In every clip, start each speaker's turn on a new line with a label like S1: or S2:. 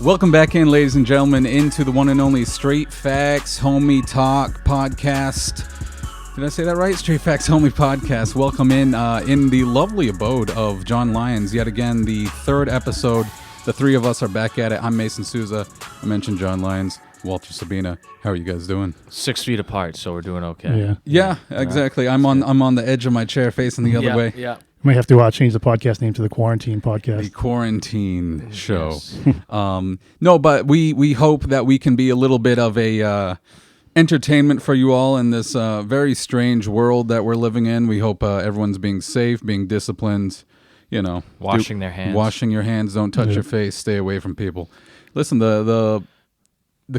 S1: Welcome back in, ladies and gentlemen, into the one and only Straight Facts Homie Talk podcast. Did I say that right? Straight Facts Homie podcast. Welcome in the lovely abode of John Lyons. Yet again, the third episode. The three of us are back at it. I'm Mason Souza. I mentioned John Lyons, Walter Sabina. How are you guys doing?
S2: 6 feet apart, so we're doing okay.
S1: Yeah, exactly. I'm on the edge of my chair, facing the other way.
S2: Yeah.
S3: We might have to change the podcast name to the Quarantine Podcast.
S1: The Quarantine Show. No, but we hope that we can be a little bit of a entertainment for you all in this very strange world that we're living in. We hope everyone's being safe, being disciplined,
S2: washing their hands.
S1: Washing your hands, don't touch your face, stay away from people. Listen, the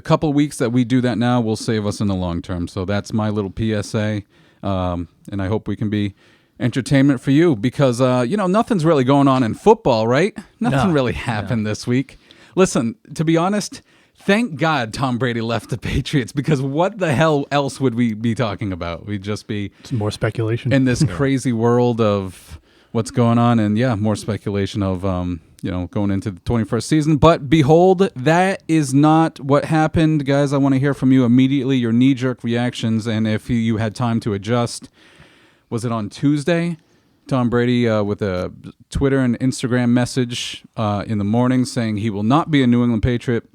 S1: couple weeks that we do that now will save us in the long term. So that's my little PSA, and I hope we can be entertainment for you because, nothing's really going on in football, right? Nothing really happened this week. Listen, to be honest, thank God Tom Brady left the Patriots because what the hell else would we be talking about? We'd just be
S3: Some more speculation
S1: in this crazy world of what's going on, and more speculation of going into the 21st season. But behold, that is not what happened, guys. I want to hear from you immediately, your knee-jerk reactions, and if you had time to adjust. Was it on Tuesday? Tom Brady with a Twitter and Instagram message in the morning saying he will not be a New England Patriot.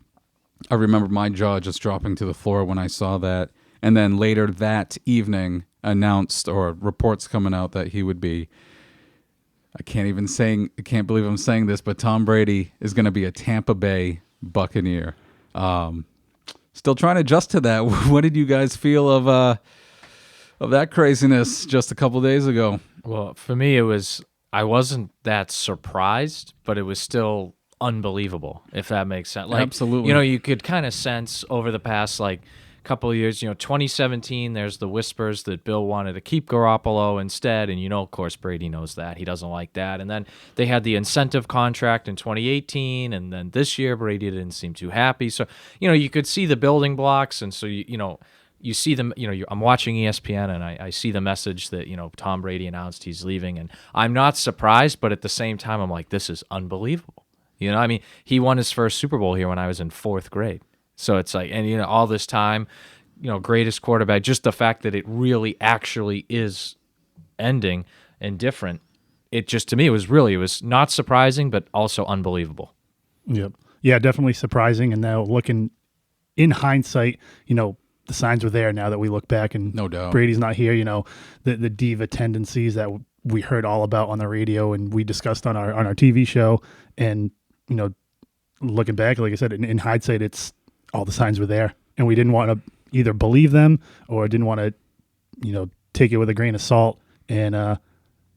S1: I remember my jaw just dropping to the floor when I saw that. And then later that evening announced, or reports coming out, that he would be, I can't believe I'm saying this, but Tom Brady is going to be a Tampa Bay Buccaneer. Still trying to adjust to that. What did you guys feel of that craziness just a couple days ago?
S2: Well, for me, I wasn't that surprised, but it was still unbelievable, if that makes sense.
S1: Absolutely.
S2: You could kind of sense over the past, couple of years, 2017, there's the whispers that Bill wanted to keep Garoppolo instead, and of course, Brady knows that. He doesn't like that. And then they had the incentive contract in 2018, and then this year, Brady didn't seem too happy. So, you could see the building blocks, and so, you see them, I'm watching ESPN and I see the message that, Tom Brady announced he's leaving, and I'm not surprised, but at the same time, I'm like, this is unbelievable. He won his first Super Bowl here when I was in 4th grade. So it's like, and, all this time, greatest quarterback, just the fact that it really actually is ending and different. It just, to me, it was not surprising, but also unbelievable.
S3: Yep. Yeah, definitely surprising. And now looking in hindsight, the signs were there now that we look back, and
S1: no doubt
S3: Brady's not here. The diva tendencies that we heard all about on the radio and we discussed on our TV show, and looking back, like I said, in hindsight, it's all the signs were there, and we didn't want to either believe them or didn't want to take it with a grain of salt. And now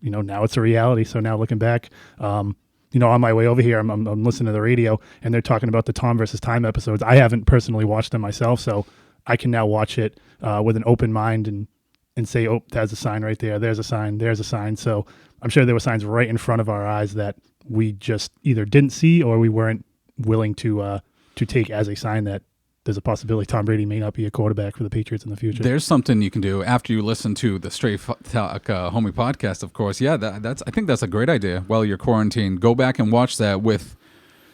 S3: it's a reality. So now looking back, on my way over here, I'm listening to the radio, and they're talking about the Tom versus Time episodes. I haven't personally watched them myself, so I can now watch it with an open mind and say, oh, there's a sign right there. There's a sign. So I'm sure there were signs right in front of our eyes that we just either didn't see or we weren't willing to take as a sign that there's a possibility Tom Brady may not be a quarterback for the Patriots in the future.
S1: There's something you can do after you listen to the Straight Talk Homie podcast, of course. Yeah, I think that's a great idea. While you're quarantined, go back and watch that with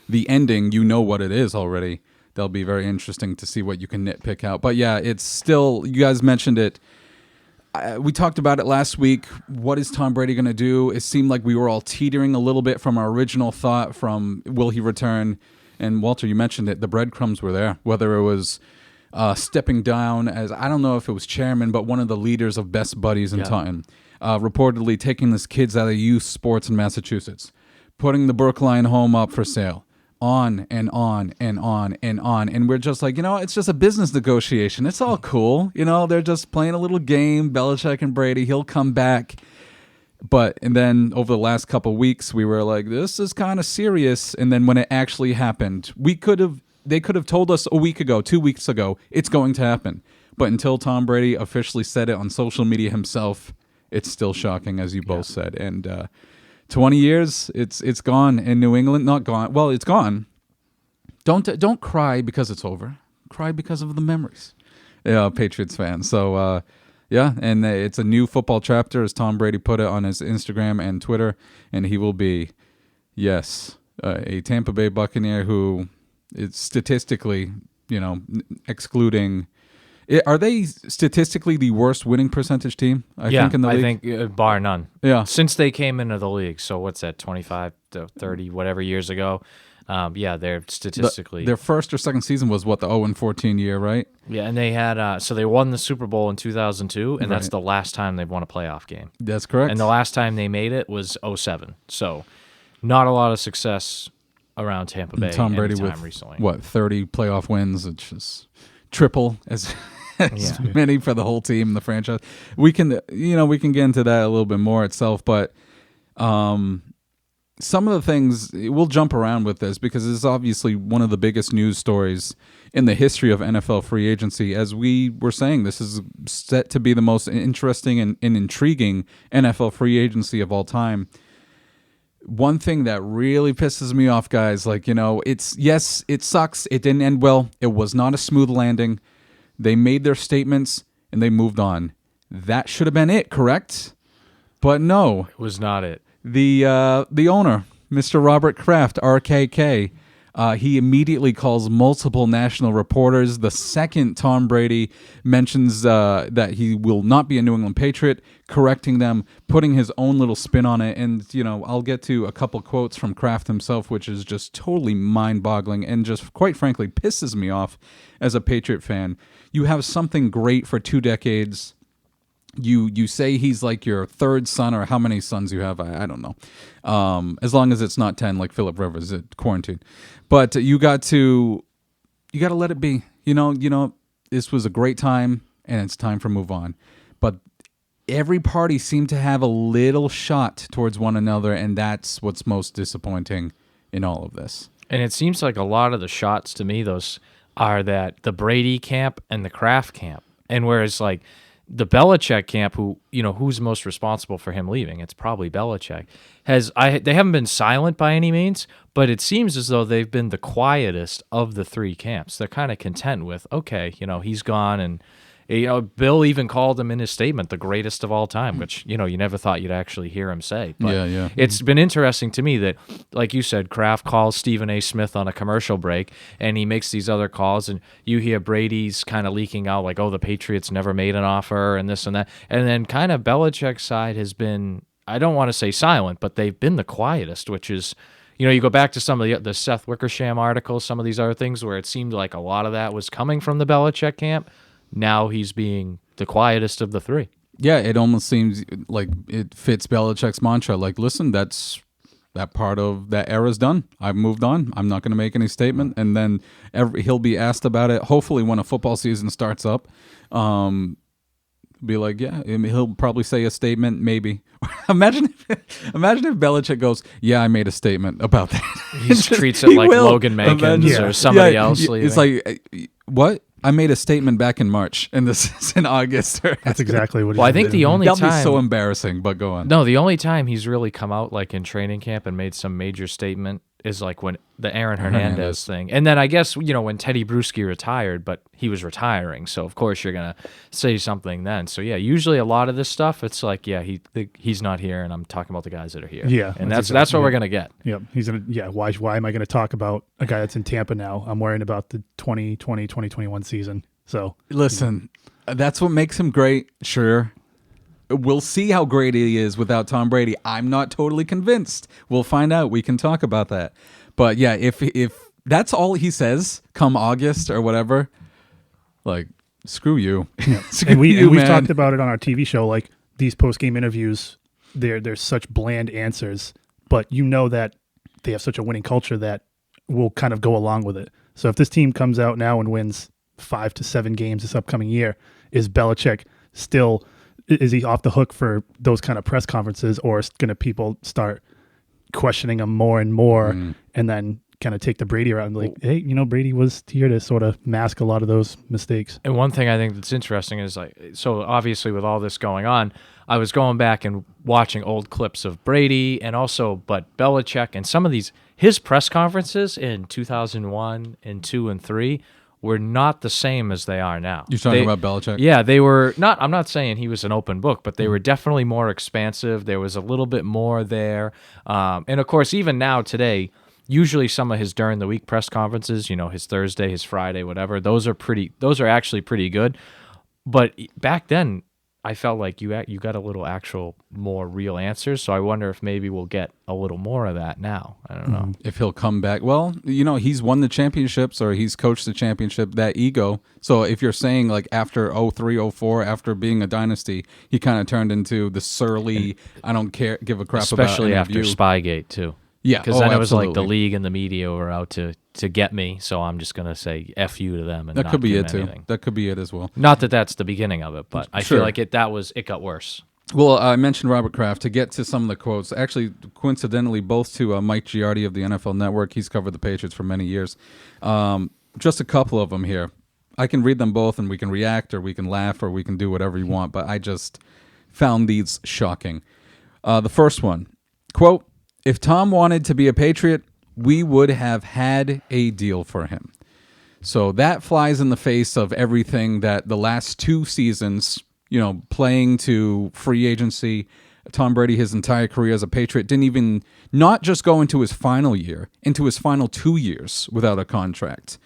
S1: the ending. You know what it is already. That'll be very interesting to see what you can nitpick out. But yeah, it's still, you guys mentioned it. We talked about it last week. What is Tom Brady going to do? It seemed like we were all teetering a little bit from our original thought from will he return? And Walter, you mentioned it. The breadcrumbs were there. Whether it was stepping down as, I don't know if it was chairman, but one of the leaders of Best Buddies in Taunton. Reportedly taking his kids out of youth sports in Massachusetts. Putting the Brookline home up for sale. On and on and on and on. And we're just like, it's just a business negotiation. It's all cool. They're just playing a little game. Belichick and Brady, he'll come back. And then over the last couple of weeks, we were like, this is kind of serious. And then when it actually happened, they could have told us a week ago, 2 weeks ago, it's going to happen. But until Tom Brady officially said it on social media himself, it's still shocking, as you both said. And 20 years, it's gone in New England. Not gone. Well, it's gone. Don't cry because it's over. Cry because of the memories. Patriots fans. So, and it's a new football chapter, as Tom Brady put it on his Instagram and Twitter, and he will be, a Tampa Bay Buccaneer who It's statistically, excluding. Are they statistically the worst winning percentage team? I think in the league.
S2: I think bar none.
S1: Yeah.
S2: Since they came into the league, so what's that, 25 to 30, whatever years ago? They're statistically.
S1: Their first or second season was the 0-14 year, right?
S2: Yeah, and they had so they won the Super Bowl in 2002, and that's
S1: Right.
S2: the last time they've won a playoff game.
S1: That's correct.
S2: And the last time they made it was 07. So not a lot of success around Tampa Bay.
S1: Tom Brady with
S2: recently.
S1: 30 playoff wins, which is triple as many for the whole team, the franchise. We can get into that a little bit more itself, but some of the things, we'll jump around with this because it's obviously one of the biggest news stories in the history of NFL free agency. As we were saying, this is set to be the most interesting and intriguing NFL free agency of all time. One thing that really pisses me off, guys, it sucks. It didn't end well. It was not a smooth landing. They made their statements and they moved on. That should have been it, correct? But no.
S2: It was not it.
S1: The owner, Mr. Robert Kraft, RKK, he immediately calls multiple national reporters. The second Tom Brady mentions that he will not be a New England Patriot, correcting them, putting his own little spin on it. And, I'll get to a couple quotes from Kraft himself, which is just totally mind-boggling and just, quite frankly, pisses me off as a Patriot fan. You have something great for 2 decades. You say he's like your third son, or how many sons you have, I don't know. As long as it's not 10 like Phillip Rivers at quarantine. But you got to let it be. This was a great time and it's time for move on. But every party seemed to have a little shot towards one another, and that's what's most disappointing in all of this.
S2: And it seems like a lot of the shots to me, those are that the Brady camp and the Kraft camp. And whereas the Belichick camp, who's most responsible for him leaving? It's probably Belichick. They haven't been silent by any means, but it seems as though they've been the quietest of the 3 camps. They're kind of content with, okay, he's gone, and Bill even called him in his statement the greatest of all time, which you never thought you'd actually hear him say. But it's been interesting to me that, like you said, Kraft calls Stephen A. Smith on a commercial break, and he makes these other calls, and you hear Brady's kind of leaking out like, oh, the Patriots never made an offer, and this and that, and then kind of Belichick's side has been, I don't want to say silent, but they've been the quietest, which is. You go back to some of the Seth Wickersham articles, some of these other things where it seemed like a lot of that was coming from the Belichick camp. Now he's being the quietest of the 3.
S1: Yeah, it almost seems like it fits Belichick's mantra. Like, listen, that part of that era's done. I've moved on. I'm not going to make any statement. And then he'll be asked about it, hopefully when a football season starts up. Be like, yeah, he'll probably say a statement, maybe. Imagine if Belichick goes, yeah, I made a statement about that.
S2: He treats it like Logan Mankins or somebody else leaving.
S1: It's like, what? I made a statement back in March, and this is in August.
S3: That's exactly what.
S2: Well, I think the only time
S1: that'll be so embarrassing. But go on.
S2: No, the only time he's really come out in training camp and made some major statement is when the Aaron Hernandez thing, and then I guess when Teddy Bruschi retired, but he was retiring, so of course you're gonna say something then. So yeah, usually a lot of this stuff, it's like he's not here, and I'm talking about the guys that are here.
S3: Yeah,
S2: and that's what we're gonna get.
S3: Yep, he's gonna. Yeah, why am I gonna talk about a guy that's in Tampa now? I'm worrying about the 2020-2021 season. So
S1: listen, that's what makes him great. Sure. We'll see how great he is without Tom Brady. I'm not totally convinced. We'll find out. We can talk about that. But yeah, if that's all he says come August or whatever, screw you.
S3: Yeah.
S1: Screw
S3: and we've
S1: man.
S3: talked about it on our TV show. These post-game interviews, there's such bland answers, but that they have such a winning culture that will kind of go along with it. So if this team comes out now and wins 5 to 7 games this upcoming year, is Belichick still? Is he off the hook for those kind of press conferences, or is going to people start questioning him more and more, and then kind of take the Brady around hey, Brady was here to sort of mask a lot of those mistakes.
S2: And one thing I think that's interesting is so obviously with all this going on, I was going back and watching old clips of Brady but Belichick and some of his press conferences in 2001 and 2 and 3 were not the same as they are now.
S1: You're talking about Belichick?
S2: Yeah, they were not. I'm not saying he was an open book, but they were definitely more expansive. There was a little bit more there. And of course, even now today, usually some of his during the week press conferences, his Thursday, his Friday, whatever, those are actually pretty good. But back then, I felt like you got a little actual more real answers. So I wonder if maybe we'll get a little more of that now. I don't know
S1: if he'll come back. Well, he's won the championships or he's coached the championship. That ego. So if you're saying like after 03, 04, after being a dynasty, he kind of turned into the surly, I don't care, give a crap
S2: especially
S1: about
S2: after Spygate too.
S1: Yeah,
S2: because then it was like the
S1: absolutely.
S2: league and the media were out to get me, so I'm just gonna say F you to them. And
S1: That
S2: not
S1: could be
S2: do
S1: it too.
S2: anything.
S1: That could be it as well.
S2: Not that that's the beginning of it, but I
S1: Sure.
S2: feel like it got worse.
S1: Well, I mentioned Robert Kraft. To get to some of the quotes, actually, coincidentally, both to Mike Giardi of the NFL Network. He's covered the Patriots for many years. Just a couple of them here. I can read them both, and we can react, or we can laugh, or we can do whatever you want, but I just found these shocking. The first one, quote, "If Tom wanted to be a Patriot, we would have had a deal for him." So that flies in the face of everything that the last 2 seasons, playing to free agency, Tom Brady, his entire career as a Patriot, didn't even, not just go into his final year, into his final 2 years without a contract.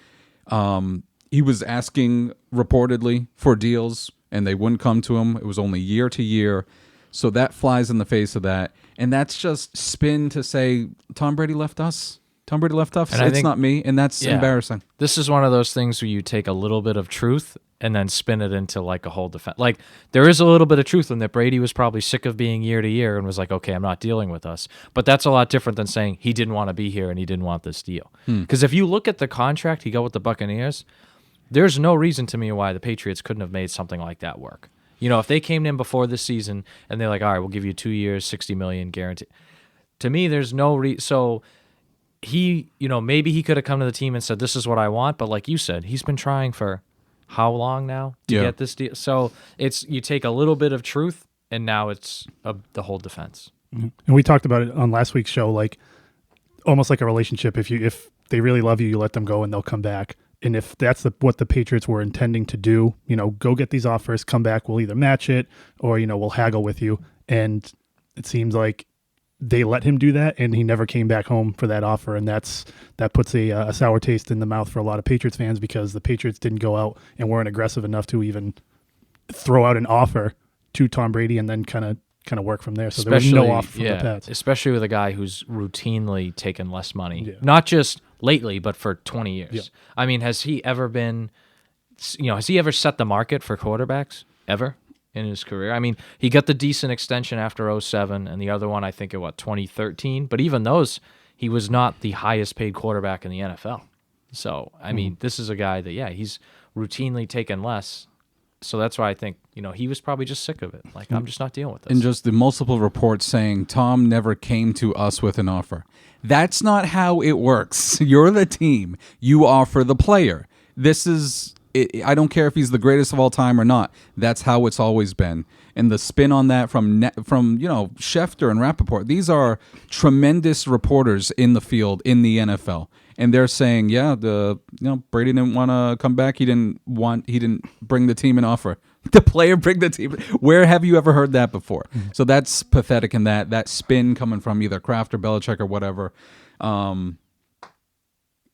S1: He was asking reportedly for deals, and they wouldn't come to him. It was only year to year. So that flies in the face of that. And that's just spin to say, Tom Brady left us. Tom Brady left us.
S2: And I
S1: It's
S2: think-
S1: not me. And that's embarrassing.
S2: This is one of those things where you take a little bit of truth and then spin it into like a whole defense. Like there is a little bit of truth in that Brady was probably sick of being year to year and was like, okay, I'm not dealing with us. But that's a lot different than saying he didn't want to be here and he didn't want this deal. Because if you look at the contract he got with the Buccaneers, there's no reason to me why the Patriots couldn't have made something like that work. If they came in before this season and they're like, all right, we'll give you 2 years, $60 million guaranteed. To me, there's no so he, maybe he could have come to the team and said, this is what I want. But like you said, he's been trying for how long now to get this deal? So it's, you take a little bit of truth and now it's the whole defense.
S3: And we talked about it on last week's show, like almost like a relationship. If they really love you, you let them go and they'll come back. And if that's what the Patriots were intending to do, go get these offers, come back, we'll either match it or, we'll haggle with you. And it seems like they let him do that and he never came back home for that offer. And that puts a sour taste in the mouth for a lot of Patriots fans because the Patriots didn't go out and weren't aggressive enough to even throw out an offer to Tom Brady and then kind of work from there. So there was no offer from the Pats.
S2: Especially with a guy who's routinely taken less money, not just lately, but for 20 years.
S3: Yeah.
S2: I mean, has he ever set the market for quarterbacks ever in his career? I mean, he got the decent extension after 07 and the other one, I think, 2013. But even those, he was not the highest paid quarterback in the NFL. So, I mean, this is a guy that, he's routinely taken less. So that's why I think, he was probably just sick of it. Like, I'm just not dealing with this.
S1: And just the multiple reports saying Tom never came to us with an offer. That's not how it works. You're the team. You offer the player. This is, I don't care if he's the greatest of all time or not. That's how it's always been. And the spin on that from Schefter and Rappaport, these are tremendous reporters in the field in the NFL. And they're saying, Brady didn't want to come back. He didn't bring the team an offer. The player bring the team. Where have you ever heard that before? So that's pathetic in that spin coming from either Kraft or Belichick or whatever.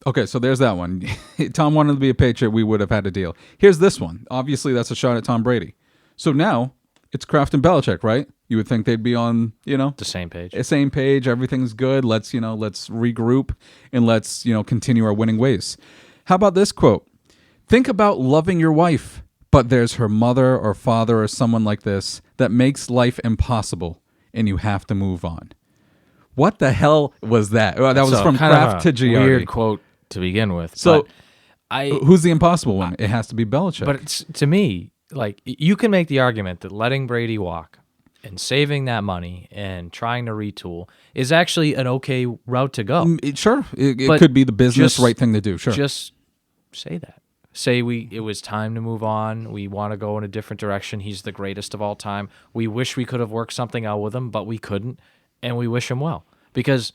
S1: Okay, so there's that one. Tom wanted to be a Patriot. We would have had a deal. Here's this one. Obviously, that's a shot at Tom Brady. So now it's Kraft and Belichick, right? You would think they'd be on,
S2: the same page.
S1: Same page. Everything's good. Let's regroup and let's, continue our winning ways. How about this quote? Think about loving your wife, but there's her mother or father or someone like this that makes life impossible and you have to move on. What the hell was that? Well, that was from Kraft to Giardi.
S2: Weird quote to begin with.
S1: So
S2: but
S1: who's the impossible one? It has to be Belichick.
S2: But to me, like, you can make the argument that letting Brady walk and saving that money and trying to retool is actually an okay route to go.
S1: Sure. It could be the business right thing to do. Sure.
S2: Just say that. Say it was time to move on. We want to go in a different direction. He's the greatest of all time. We wish we could have worked something out with him, but we couldn't, and we wish him well. Because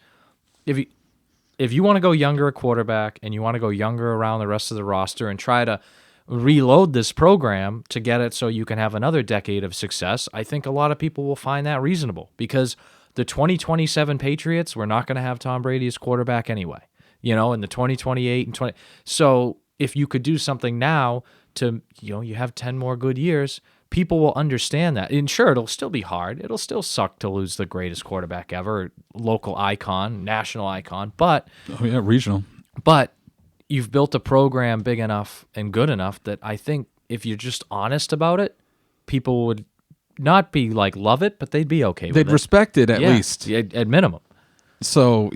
S2: if you want to go younger at quarterback and you want to go younger around the rest of the roster and try to reload this program to get it so you can have another decade of success, I think a lot of people will find that reasonable because the 2027 Patriots, we're not going to have Tom Brady as quarterback anyway. In the 2028 and 20. So if you could do something now to, you have 10 more good years, people will understand that. And sure, it'll still be hard. It'll still suck to lose the greatest quarterback ever, local icon, national icon, but
S1: regional.
S2: But you've built a program big enough and good enough that I think if you're just honest about it, people would not be like love it, but they'd be okay with it.
S1: They'd respect it at least.
S2: At minimum.
S1: So,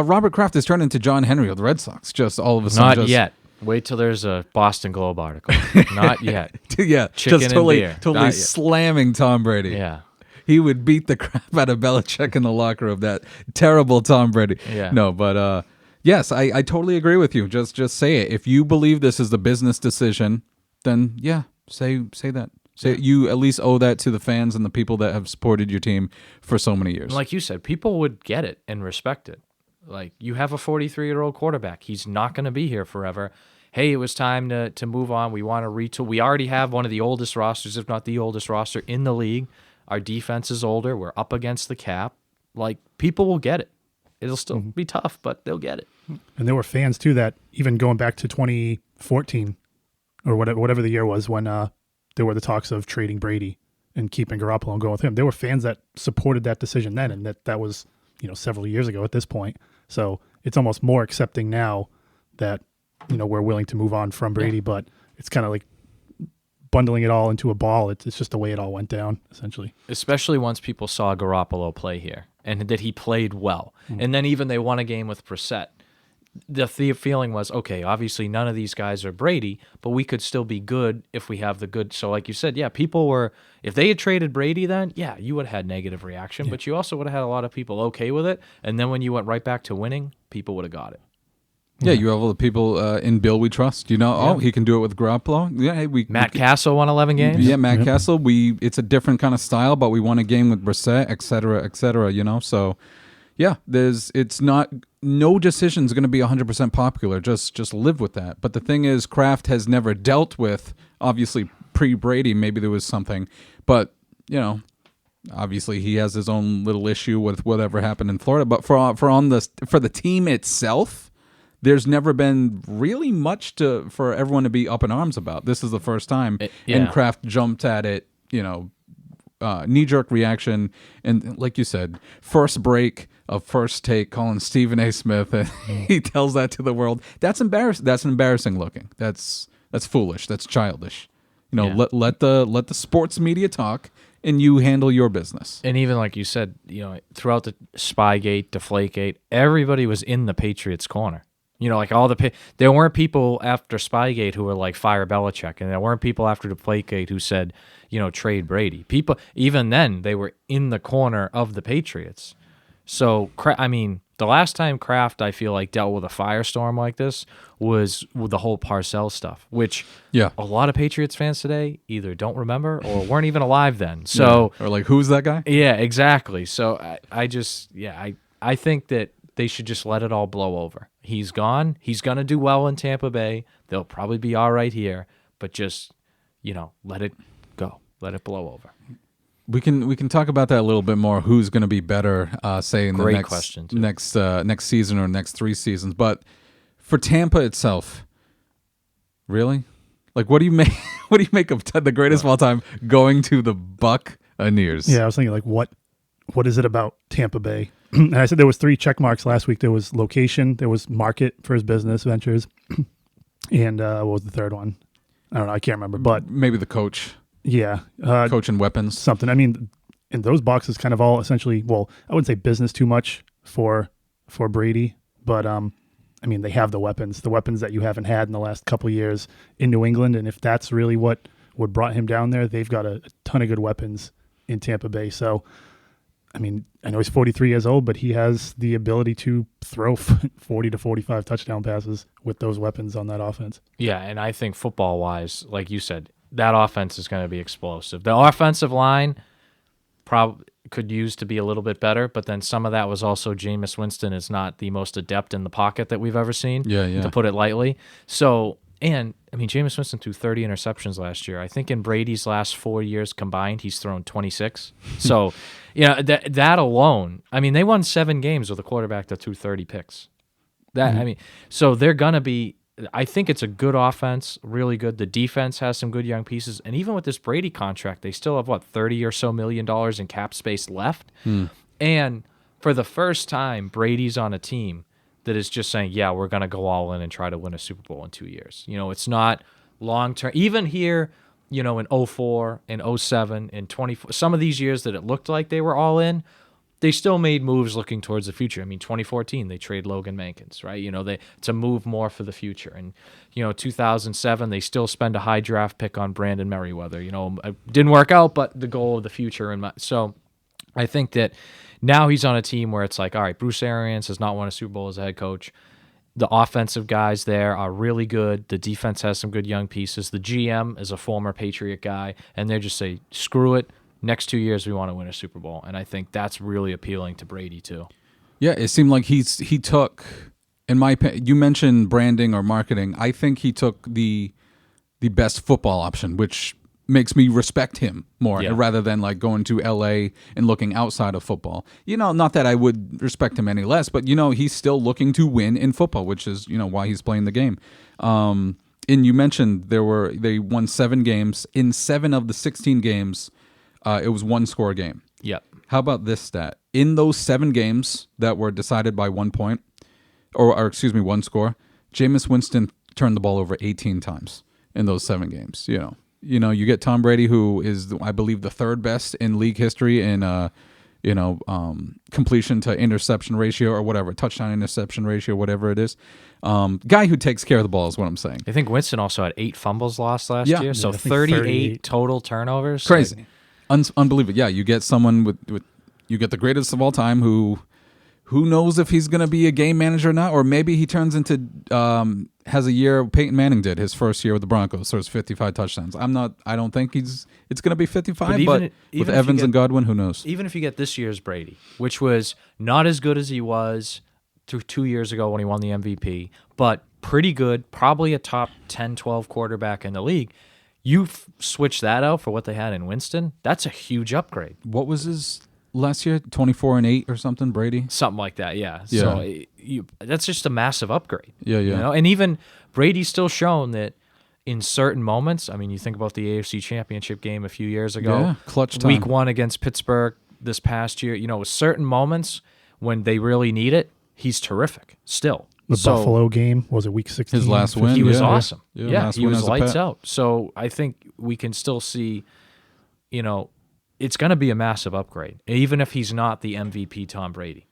S1: Robert Kraft has turned into John Henry of the Red Sox, just all of a sudden.
S2: Not yet. Wait till there's a Boston Globe article. Not yet.
S1: Yeah,
S2: Chicken
S1: just totally,
S2: and beer.
S1: totally slamming Tom Brady.
S2: Yeah.
S1: He would beat the crap out of Belichick in the locker room. That terrible Tom Brady.
S2: Yeah.
S1: No, but yes, I totally agree with you. Just say it. If you believe this is the business decision, then say that. Say you at least owe that to the fans and the people that have supported your team for so many years.
S2: Like you said, people would get it and respect it. Like, you have a 43-year-old quarterback. He's not going to be here forever. Hey, it was time to move on. We want to retool. We already have one of the oldest rosters, if not the oldest roster in the league. Our defense is older. We're up against the cap. Like, people will get it. It'll still be tough, but they'll get it.
S3: And there were fans, too, that even going back to 2014 or whatever the year was when there were the talks of trading Brady and keeping Garoppolo and going with him. There were fans that supported that decision then, and that was several years ago at this point. So it's almost more accepting now that we're willing to move on from Brady, but it's kind of like bundling it all into a ball. It's just the way it all went down, essentially.
S2: Especially once people saw Garoppolo play here and that he played well. And then even they won a game with Brissett. The feeling was, okay, obviously none of these guys are Brady, but we could still be good if we have the good. So like you said, people were, if they had traded Brady then, you would have had negative reaction, but you also would have had a lot of people okay with it. And then when you went right back to winning, people would have got it.
S1: Yeah, you have all the people in Bill we trust. He can do it with Garoppolo. Yeah,
S2: Matt Castle won 11 games.
S1: Yeah, Matt Castle. It's a different kind of style, but we won a game with Brissett, et cetera, et cetera. So, yeah, no decision is going to be 100% popular. Just live with that. But the thing is, Kraft has never dealt with, obviously pre-Brady. Maybe there was something, but obviously he has his own little issue with whatever happened in Florida. But for the team itself, there's never been really much for everyone to be up in arms about. This is the first time, and Kraft jumped at it, knee-jerk reaction, and like you said, first break of First Take, calling Stephen A. Smith, and he tells that to the world. That's embarrassing. That's embarrassing looking. That's foolish. That's childish. Let the sports media talk, and you handle your business.
S2: And even like you said, throughout the Spygate, Deflategate, everybody was in the Patriots' corner. Like there weren't people after Spygate who were like, fire Belichick, and there weren't people after Deflategate who said, trade Brady. People, even then, they were in the corner of the Patriots. So, the last time Kraft, I feel like, dealt with a firestorm like this was with the whole Parcells stuff, which a lot of Patriots fans today either don't remember or weren't even alive then. So,
S1: or like, who's that guy?
S2: Yeah, exactly. So I think that they should just let it all blow over. He's gone. He's going to do well in Tampa Bay. They'll probably be all right here, but just, let it go. Let it blow over.
S1: We can talk about that a little bit more. Who's going to be better, say in the next season or next 3 seasons? But for Tampa itself, really, like, what do you make? What do you make of the greatest of all time going to the Buccaneers?
S3: Yeah, I was thinking, like, what is it about Tampa Bay? And I said there was 3 check marks last week. There was location, there was market for his business ventures, and what was the third one? I don't know. I can't remember, but
S1: maybe the coach.
S3: Yeah,
S1: coach and weapons.
S3: Something. And those boxes kind of all essentially. Well, I wouldn't say business too much for Brady, but they have the weapons that you haven't had in the last couple of years in New England, and if that's really what brought him down there, they've got a ton of good weapons in Tampa Bay. So. I know he's 43 years old, but he has the ability to throw 40 to 45 touchdown passes with those weapons on that offense.
S2: Yeah, and I think football-wise, like you said, that offense is going to be explosive. The offensive line probably could use to be a little bit better, but then some of that was also Jameis Winston is not the most adept in the pocket that we've ever seen, to put it lightly. So And, I mean, Jameis Winston threw 30 interceptions last year. I think in Brady's last 4 years combined, he's thrown 26. So, that alone, I mean, they won 7 games with a quarterback that threw 30 picks. I mean, so they're going to be, I think it's a good offense, really good. The defense has some good young pieces. And even with this Brady contract, they still have, $30 or so million in cap space left. And for the first time, Brady's on a team that is just saying, yeah, we're going to go all in and try to win a Super Bowl in 2 years. It's not long-term. Even here, in 04 and 07 and 24, some of these years that it looked like they were all in, they still made moves looking towards the future. I mean, 2014, they trade Logan Mankins, right? To move more for the future. And, 2007, they still spend a high draft pick on Brandon Merriweather. It didn't work out, but the goal of the future. So I think that now he's on a team where it's like, all right, Bruce Arians has not won a Super Bowl as a head coach. The offensive guys there are really good. The defense has some good young pieces. The GM is a former Patriot guy, and they just say, screw it. Next 2 years, we want to win a Super Bowl. And I think that's really appealing to Brady, too.
S1: Yeah, it seemed like he took, in my opinion, you mentioned branding or marketing. I think he took the best football option, which makes me respect him more rather than like going to LA and looking outside of football. Not that I would respect him any less, but he's still looking to win in football, which is, why he's playing the game. And you mentioned they won 7 games. In 7 of the 16 games, it was 1-score game.
S2: Yep.
S1: How about this stat? In those 7 games that were decided by 1 point, or excuse me, 1 score, Jameis Winston turned the ball over 18 times in those 7 games. You get Tom Brady, who is, I believe, the 3rd best in league history in completion to interception ratio or whatever, touchdown interception ratio, whatever it is. Guy who takes care of the ball is what I'm saying.
S2: I think Winston also had 8 fumbles lost last year, so 38 total turnovers.
S1: Crazy. Unbelievable. Yeah, you get someone with you get the greatest of all time who knows if he's going to be a game manager or not, or maybe he turns into has a year Peyton Manning did his first year with the Broncos, so it's 55 touchdowns. I don't think it's going to be 55, but with Evans and Godwin, who knows?
S2: Even if you get this year's Brady, which was not as good as he was 2 years ago when he won the MVP, but pretty good, probably a top 10, 12 quarterback in the league. You switch that out for what they had in Winston, that's a huge upgrade.
S1: What was his last year? 24-8 or something, Brady?
S2: Something like that, yeah. So that's just a massive upgrade.
S1: Yeah.
S2: And even Brady's still shown that in certain moments, I mean, you think about the AFC Championship game a few years ago.
S1: Clutch time.
S2: Week 1 against Pittsburgh this past year. With certain moments when they really need it, he's terrific still.
S3: The Buffalo game, was it week 16?
S1: His last win.
S2: He was awesome.
S1: Yeah,
S2: he was lights out. So I think we can still see, it's going to be a massive upgrade, even if he's not the MVP Tom Brady.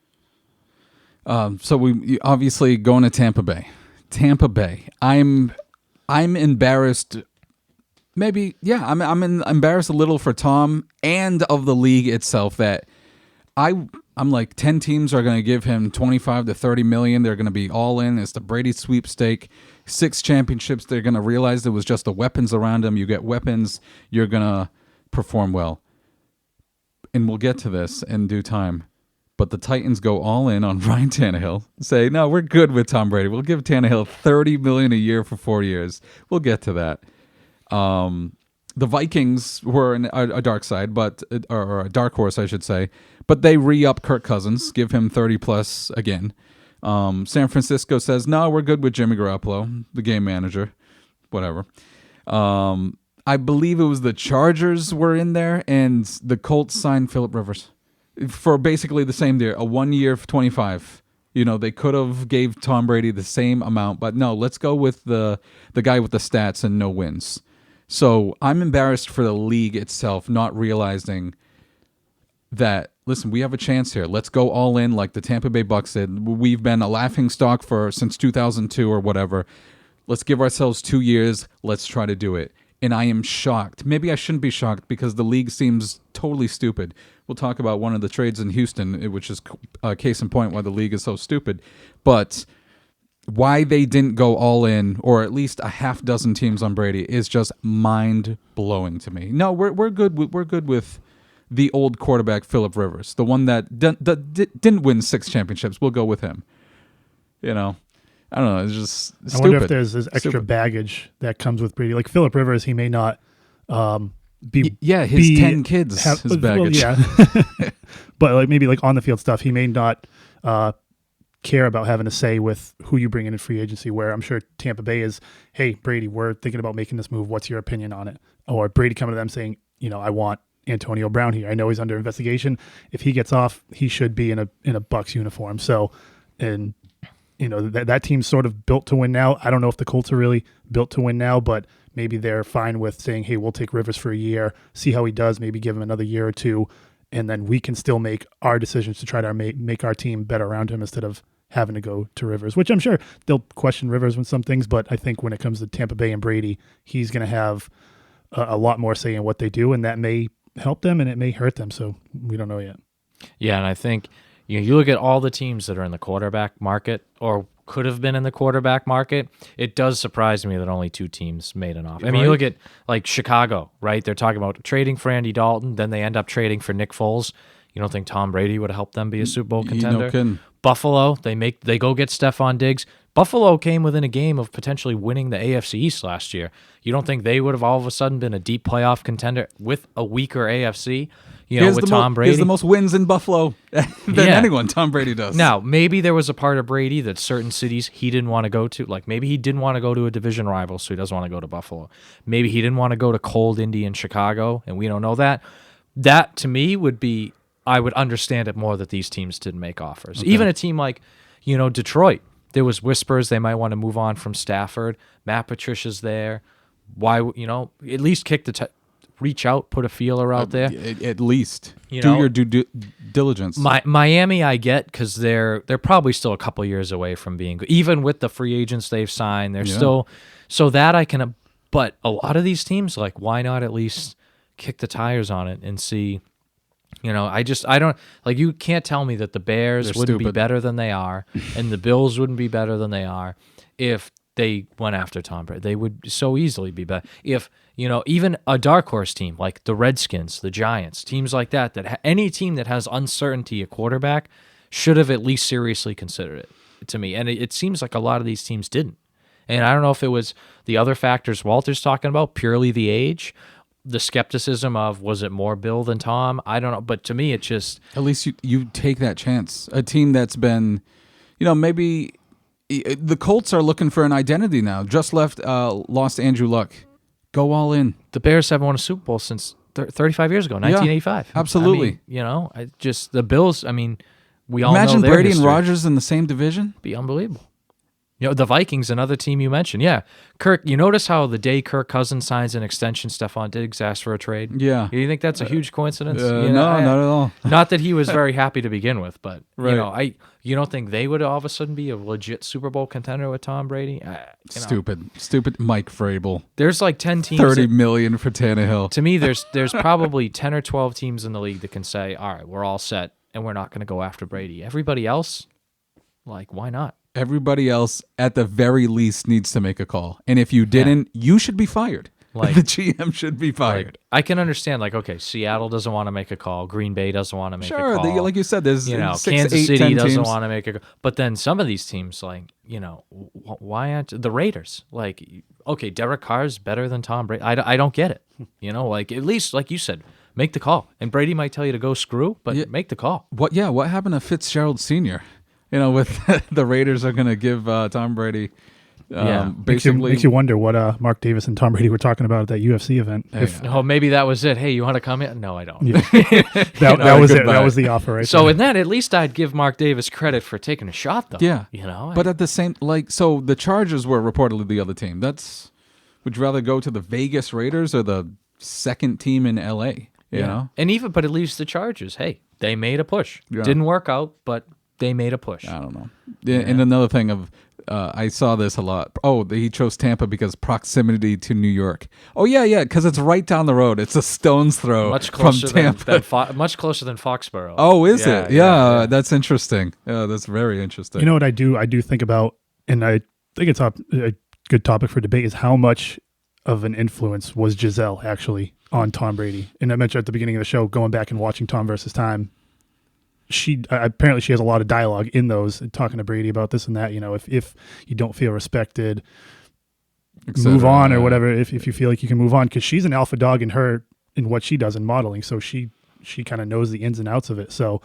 S1: So we obviously going to Tampa Bay. Tampa Bay. I'm embarrassed. Maybe, I'm embarrassed a little for Tom and of the league itself that I'm like 10 teams are going to give him 25 to 30 million. They're going to be all in. It's the Brady sweepstake. 6 championships. They're going to realize it was just the weapons around him. You get weapons, you're going to perform well. And we'll get to this in due time. But the Titans go all in on Ryan Tannehill. Say, no, we're good with Tom Brady. We'll give Tannehill $30 million a year for 4 years. We'll get to that. The Vikings were a dark side, or a dark horse, I should say. But they re-up Kirk Cousins, give him 30+ again. San Francisco says, no, we're good with Jimmy Garoppolo, the game manager. Whatever. I believe it was the Chargers were in there, and the Colts signed Phillip Rivers for basically the same deal, a 1 year for 25. They could have gave Tom Brady the same amount, but no, let's go with the guy with the stats and no wins. So I'm embarrassed for the league itself not realizing that, listen, we have a chance here. Let's go all in like the Tampa Bay Bucks did. We've been a laughing stock since 2002 or whatever. Let's give ourselves 2 years. Let's try to do it. And I am shocked. Maybe I shouldn't be shocked because the league seems totally stupid. We'll talk about one of the trades in Houston, which is a case in point why the league is so stupid. But why they didn't go all in, or at least a half dozen teams on Brady, is just mind-blowing to me. No, we're good. We're good with the old quarterback, Phillip Rivers, the one that didn't win 6 championships. We'll go with him. I don't know. It's just stupid.
S3: I wonder if there's this extra
S1: Stupid.
S3: baggage that comes with Brady. Like Phillip Rivers, he may not be.
S1: Yeah, his
S3: be-
S1: 10 kids, his baggage.
S3: Well, yeah. But like maybe like on the field stuff, he may not care about having a say with who you bring in free agency. Where I'm sure Tampa Bay is, hey Brady, we're thinking about making this move. What's your opinion on it? Or Brady coming to them saying, I want Antonio Brown here. I know he's under investigation. If he gets off, he should be in a Bucs uniform. So, and that team's sort of built to win now. I don't know if the Colts are really built to win now, but maybe they're fine with saying, hey, we'll take Rivers for a year, see how he does, maybe give him another year or two, and then we can still make our decisions to try to make our team better around him instead of having to go to Rivers, which I'm sure they'll question Rivers with some things, but I think when it comes to Tampa Bay and Brady, he's going to have a lot more say in what they do, and that may help them and it may hurt them, so we don't know yet.
S2: Yeah, and I think you look at all the teams that are in the quarterback market or could have been in the quarterback market, it does surprise me that only 2 teams made an offer. I mean, you look at like Chicago, right? They're talking about trading for Andy Dalton, then they end up trading for Nick Foles. You don't think Tom Brady would have helped them be a Super Bowl contender?
S1: No kidding.
S2: Buffalo, they go get Stephon Diggs. Buffalo came within a game of potentially winning the AFC East last year. You don't think they would have all of a sudden been a deep playoff contender with a weaker AFC? With Tom Brady.
S1: He has the most wins in Buffalo than anyone. Tom Brady does.
S2: Now, maybe there was a part of Brady that certain cities he didn't want to go to. Like maybe he didn't want to go to a division rival, so he doesn't want to go to Buffalo. Maybe he didn't want to go to cold Indy and Chicago, and we don't know that. That, to me, would be, I would understand it more that these teams didn't make offers. Okay. Even a team like, Detroit. There was whispers they might want to move on from Stafford. Matt Patricia's there. Why, at least reach out, put a feeler out there.
S1: At least do your due diligence.
S2: Miami, I get because they're probably still a couple years away from being good. Even with the free agents they've signed, they're still so that I can. But a lot of these teams, like, why not at least kick the tires on it and see? I don't like. You can't tell me that the Bears wouldn't be better than they are, and the Bills wouldn't be better than they are if they went after Tom Brady. They would so easily be better. If, even a dark horse team like the Redskins, the Giants, teams like that any team that has uncertainty at quarterback should have at least seriously considered it, to me. And it seems like a lot of these teams didn't. And I don't know if it was the other factors Walter's talking about, purely the age, the skepticism of, was it more Bill than Tom? I don't know. But to me, it just...
S1: At least you take that chance. A team that's been, maybe... The Colts are looking for an identity now. Just lost Andrew Luck. Go all in.
S2: The Bears haven't won a Super Bowl since 35 years ago, 1985.
S1: Yeah, absolutely.
S2: The Bills, we all
S1: imagine
S2: know their
S1: Brady
S2: history.
S1: and Rodgers in the same division.
S2: Be unbelievable. The Vikings, another team you mentioned. Yeah. Kirk, you notice how the day Kirk Cousins signs an extension, Stephon Diggs asks for a trade?
S1: Yeah.
S2: You think that's a huge coincidence?
S1: No, not at all.
S2: Not that he was very happy to begin with, but,
S1: right.
S2: You don't think they would all of a sudden be a legit Super Bowl contender with Tom Brady?
S1: Stupid Mike Vrabel.
S2: There's like 10 teams.
S1: $30 million for Tannehill.
S2: To me, there's probably 10 or 12 teams in the league that can say, all right, we're all set, and we're not going to go after Brady. Everybody else, why not?
S1: Everybody else, at the very least, needs to make a call. And if you didn't, you should be fired. The GM should be fired.
S2: I can understand, okay, Seattle doesn't want to make a call. Green Bay doesn't want to make a call.
S1: Sure, like you said, there's 6,
S2: Kansas
S1: 8,
S2: City
S1: 10
S2: doesn't
S1: teams.
S2: want to make a call. But then some of these teams, why aren't the Raiders? Okay, Derek Carr's better than Tom Brady. I don't get it. At least, like you said, make the call. And Brady might tell you to go screw, but make the call.
S1: What happened to Fitzgerald Sr.? With the Raiders are going to give Tom Brady basically...
S3: Makes you wonder what Mark Davis and Tom Brady were talking about at that UFC event.
S2: Maybe that was it. Hey, you want to come in? No, I don't.
S3: Yeah. that was it. That was the offer, right?
S2: So in that, at least I'd give Mark Davis credit for taking a shot, though.
S1: Yeah. But at the same... so the Chargers were reportedly the other team. Would you rather go to the Vegas Raiders or the second team in L.A.? You know?
S2: But it leaves the Chargers. Hey, they made a push.
S1: Yeah.
S2: Didn't work out, but... they made a push.
S1: I don't know. And another thing I saw this a lot. Oh, he chose Tampa because proximity to New York. Oh, yeah, because it's right down the road. It's a stone's throw from Tampa.
S2: Much closer than Foxborough.
S1: Oh, is it? Yeah, that's interesting. Yeah, that's very interesting.
S3: You know what I do think about, and I think it's a good topic for debate, is how much of an influence was Giselle actually on Tom Brady. And I mentioned at the beginning of the show, going back and watching Tom versus Time, apparently she has a lot of dialogue in those, talking to Brady about this and that. If you don't feel respected, move on or whatever. If you feel like you can move on, because she's an alpha dog in what she does in modeling, so she kind of knows the ins and outs of it. So,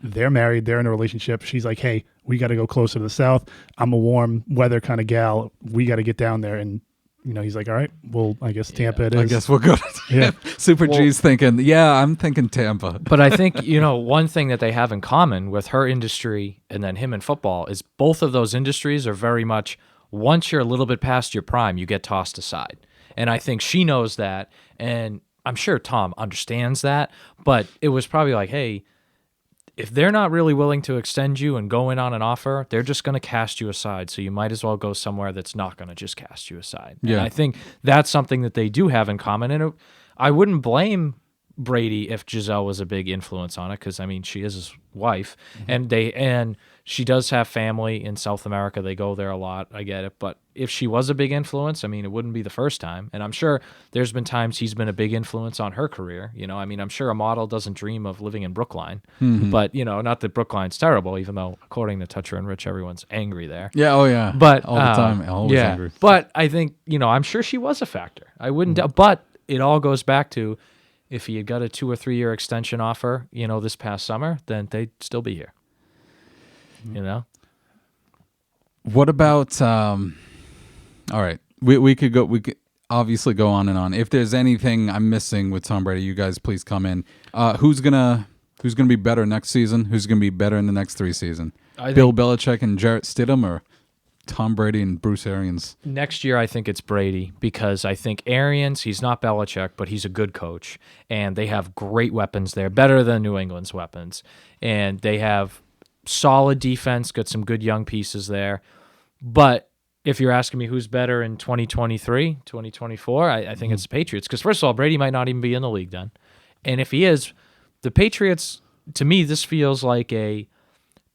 S3: they're married, they're in a relationship. She's like, hey, we got to go closer to the south. I'm a warm weather kind of gal. We got to get down there. And, he's like, all right, well, I guess Tampa it is.
S1: I guess we'll go to Tampa. Yeah. Super G's thinking, I'm thinking Tampa.
S2: But I think, one thing that they have in common with her industry and then him in football is both of those industries are very much, once you're a little bit past your prime, you get tossed aside. And I think she knows that. And I'm sure Tom understands that. But it was probably like, hey, if they're not really willing to extend you and go in on an offer, they're just going to cast you aside. So you might as well go somewhere that's not going to just cast you aside. Yeah. And I think that's something that they do have in common. And I wouldn't blame Brady if Giselle was a big influence on it, because, she is his wife. Mm-hmm. And she does have family in South America. They go there a lot. I get it. But if she was a big influence, it wouldn't be the first time. And I'm sure there's been times he's been a big influence on her career. I'm sure a model doesn't dream of living in Brookline. Mm-hmm. But, not that Brookline's terrible, even though, according to Toucher and Rich, everyone's angry there.
S1: Yeah, oh yeah.
S2: But,
S1: all the time, always angry.
S2: But I think, I'm sure she was a factor. I wouldn't doubt. But it all goes back to, if he had got a 2 or 3 year extension offer, this past summer, then they'd still be here.
S1: What about all right, we could obviously go on and on. If there's anything I'm missing with Tom Brady, you guys please come in. Who's gonna be better next season? Who's gonna be better in the next 3 seasons? Bill Belichick and Jarrett Stidham, or Tom Brady and Bruce Arians?
S2: Next year, I think it's Brady, because I think Arians, he's not Belichick, but he's a good coach, and they have great weapons there, better than New England's weapons, and they have solid defense, got some good young pieces there. But if you're asking me who's better in 2023, 2024, I think it's the Patriots. Because first of all, Brady might not even be in the league then. And if he is, the Patriots, to me, this feels like a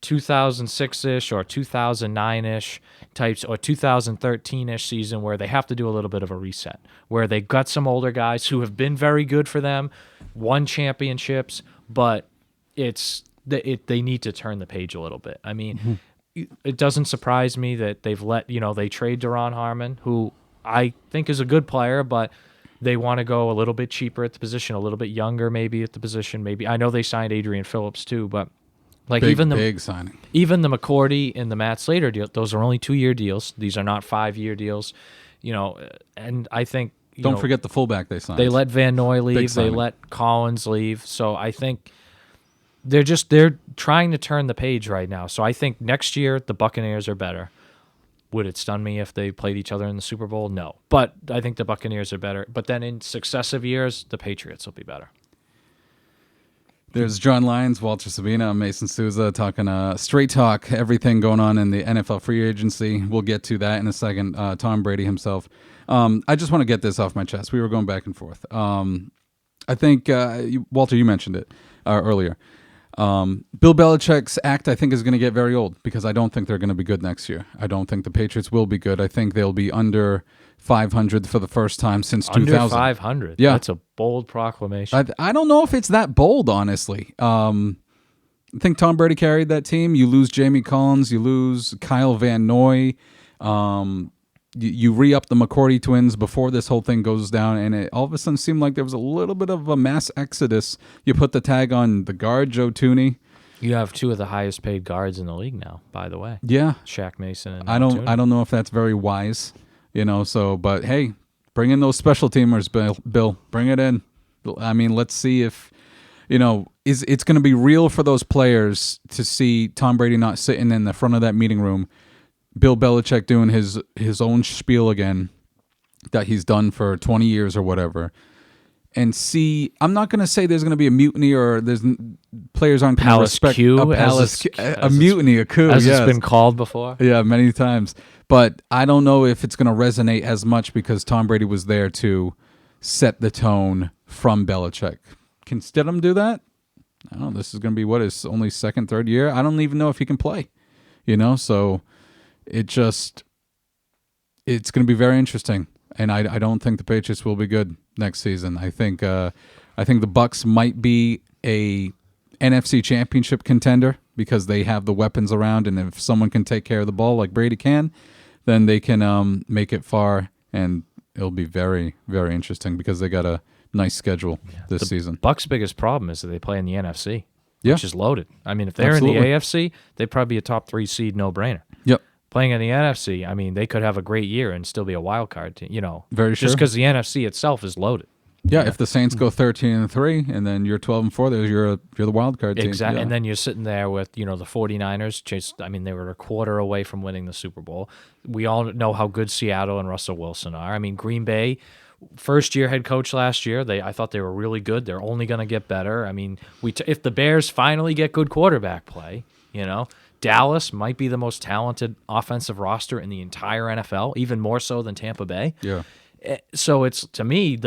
S2: 2006-ish or 2009-ish types or 2013-ish season where they have to do a little bit of a reset, where they got some older guys who have been very good for them, won championships, but they need to turn the page a little bit. It doesn't surprise me that they've they trade Duron Harmon, who I think is a good player, but they want to go a little bit cheaper at the position, a little bit younger maybe at the position. Maybe I know they signed Adrian Phillips too, but
S1: big signing.
S2: Even the McCourty and the Matt Slater deal, those are only 2-year deals. These are not 5-year deals. And I think
S1: don't forget the fullback they signed.
S2: They let Van Noy leave. They let Collins leave. So I think they're trying to turn the page right now. So I think next year the Buccaneers are better. Would it stun me if they played each other in the Super Bowl? No. But I think the Buccaneers are better. But then in successive years, the Patriots will be better.
S1: There's John Lyons, Walter Sabina, I'm Mason Souza, talking straight talk, everything going on in the NFL free agency. We'll get to that in a second. Tom Brady himself. I just want to get this off my chest. We were going back and forth. I think, Walter, you mentioned it earlier. Bill Belichick's act, I think, is going to get very old, because I don't think they're going to be good next year. I don't think the Patriots will be good. I think they'll be under 500 for the first time since 2000.
S2: Under 500?
S1: Yeah.
S2: That's a bold proclamation.
S1: I don't know if it's that bold, honestly. I think Tom Brady carried that team. You lose Jamie Collins. You lose Kyle Van Noy. You re-up the McCourty twins before this whole thing goes down, and it all of a sudden seemed like there was a little bit of a mass exodus. You put the tag on the guard, Joe Tooney.
S2: You have 2 of the highest paid guards in the league now, by the way.
S1: Yeah.
S2: Shaq Mason and
S1: I don't know if that's very wise, but hey, bring in those special teamers, Bill. Bring it in. Let's see if it's going to be real for those players to see Tom Brady not sitting in the front of that meeting room, Bill Belichick doing his own spiel again that he's done for 20 years or whatever, and see. I'm not going to say there's going to be a mutiny or there's players aren't going to respect a mutiny, a coup,
S2: as it's been called before.
S1: Yeah, many times. But I don't know if it's going to resonate as much because Tom Brady was there to set the tone from Belichick. Can Stidham do that? I don't know. This is going to be his only second, third year. I don't even know if he can play. So. It's going to be very interesting, and I don't think the Patriots will be good next season. I think the Bucs might be NFC Championship contender because they have the weapons around, and if someone can take care of the ball like Brady can, then they can make it far, and it'll be very, very interesting because they got a nice schedule this season.
S2: Bucs' biggest problem is that they play in the NFC,
S1: Yeah.
S2: which is loaded. I mean, if they're
S1: Absolutely.
S2: in the AFC, they'd probably be a top 3 seed, no-brainer.
S1: Yep.
S2: Playing in the NFC, I mean, they could have a great year and still be a wild card team,
S1: Very
S2: just
S1: sure.
S2: because the NFC itself is loaded.
S1: Yeah, if the Saints go 13-3 and then you're 12-4, you're the wild card team.
S2: Exactly.
S1: Yeah.
S2: And then you're sitting there with, the 49ers. They were a quarter away from winning the Super Bowl. We all know how good Seattle and Russell Wilson are. I mean, Green Bay, first-year head coach last year, I thought they were really good. They're only going to get better. I mean, if the Bears finally get good quarterback play, Dallas might be the most talented offensive roster in the entire NFL, even more so than Tampa Bay.
S1: Yeah.
S2: So it's, to me,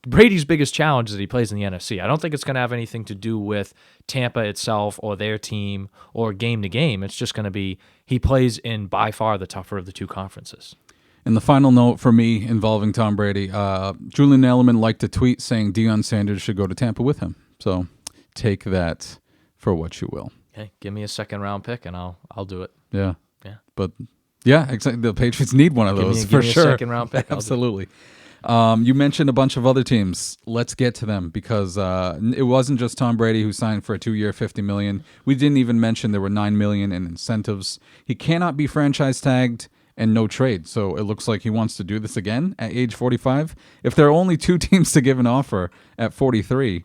S2: Brady's biggest challenge is that he plays in the NFC. I don't think it's going to have anything to do with Tampa itself or their team or game to game. It's just going to be he plays in by far the tougher of the two conferences.
S1: And the final note for me involving Tom Brady, Julian Edelman liked a tweet saying Deion Sanders should go to Tampa with him. So take that for what you will.
S2: Okay, give me a second-round pick, and I'll do it.
S1: Yeah.
S2: Yeah.
S1: But, yeah, exactly. The Patriots need one of those for
S2: give me
S1: sure.
S2: a second-round pick. I'll do it.
S1: Absolutely. You mentioned a bunch of other teams. Let's get to them because it wasn't just Tom Brady who signed for a 2-year, $50 million. We didn't even mention there were $9 million in incentives. He cannot be franchise tagged and no trade. So it looks like he wants to do this again at age 45. If there are only 2 teams to give an offer at 43,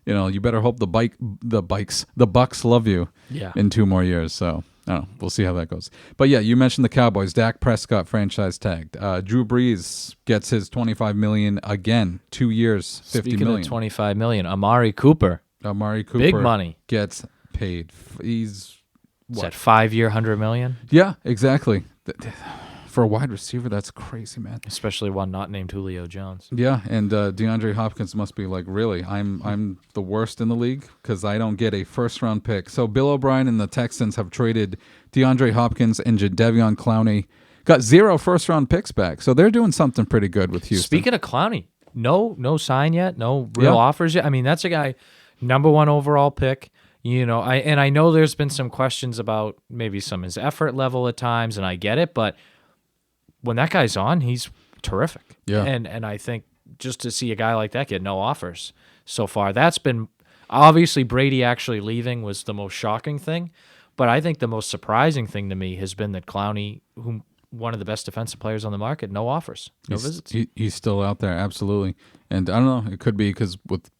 S1: you better hope the Bucs love you in 2 more years. So I don't know. We'll see how that goes. But yeah, you mentioned the Cowboys. Dak Prescott franchise tagged. Drew Brees gets his $25 million again. 2 years, $50
S2: Speaking
S1: million.
S2: of $25 million, Amari Cooper,
S1: Big
S2: money.
S1: Gets paid. He's
S2: Is
S1: what?
S2: that 5-year, $100 million?
S1: Yeah, exactly. For a wide receiver, that's crazy, man.
S2: Especially one not named Julio Jones.
S1: Yeah, and DeAndre Hopkins must be like, really? I'm the worst in the league because I don't get a first-round pick. So Bill O'Brien and the Texans have traded DeAndre Hopkins and Jadeveon Clowney. Got 0 first-round picks back. So they're doing something pretty good with Houston.
S2: Speaking of Clowney, no sign yet, no real offers yet. I mean, that's a guy, number 1 overall pick. I know there's been some questions about maybe his effort level at times, and I get it, but when that guy's on, he's terrific.
S1: Yeah.
S2: And I think just to see a guy like that get no offers so far, that's been obviously Brady actually leaving was the most shocking thing, but I think the most surprising thing to me has been that Clowney, one of the best defensive players on the market, no offers, no visits.
S1: He's still out there, absolutely. And I don't know, it could be because with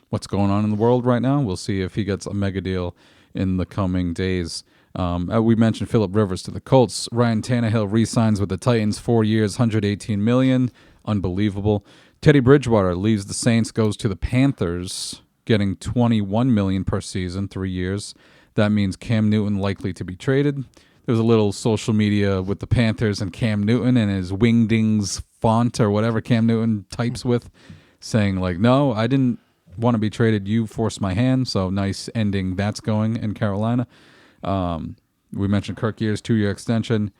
S1: what's going on in the world right now, we'll see if he gets a mega deal in the coming days. We mentioned Phillip Rivers to the Colts. Ryan Tannehill re-signs with the Titans, 4 years, $118 million. Unbelievable. Teddy Bridgewater leaves the Saints, goes to the Panthers, getting $21 million per season, 3 years. That means Cam Newton likely to be traded. There's a little social media with the Panthers and Cam Newton and his Wingdings font or whatever Cam Newton types with, saying like, no, I didn't want to be traded. You forced my hand. So nice ending that's going in Carolina. We mentioned Kirk Year's 2-year extension.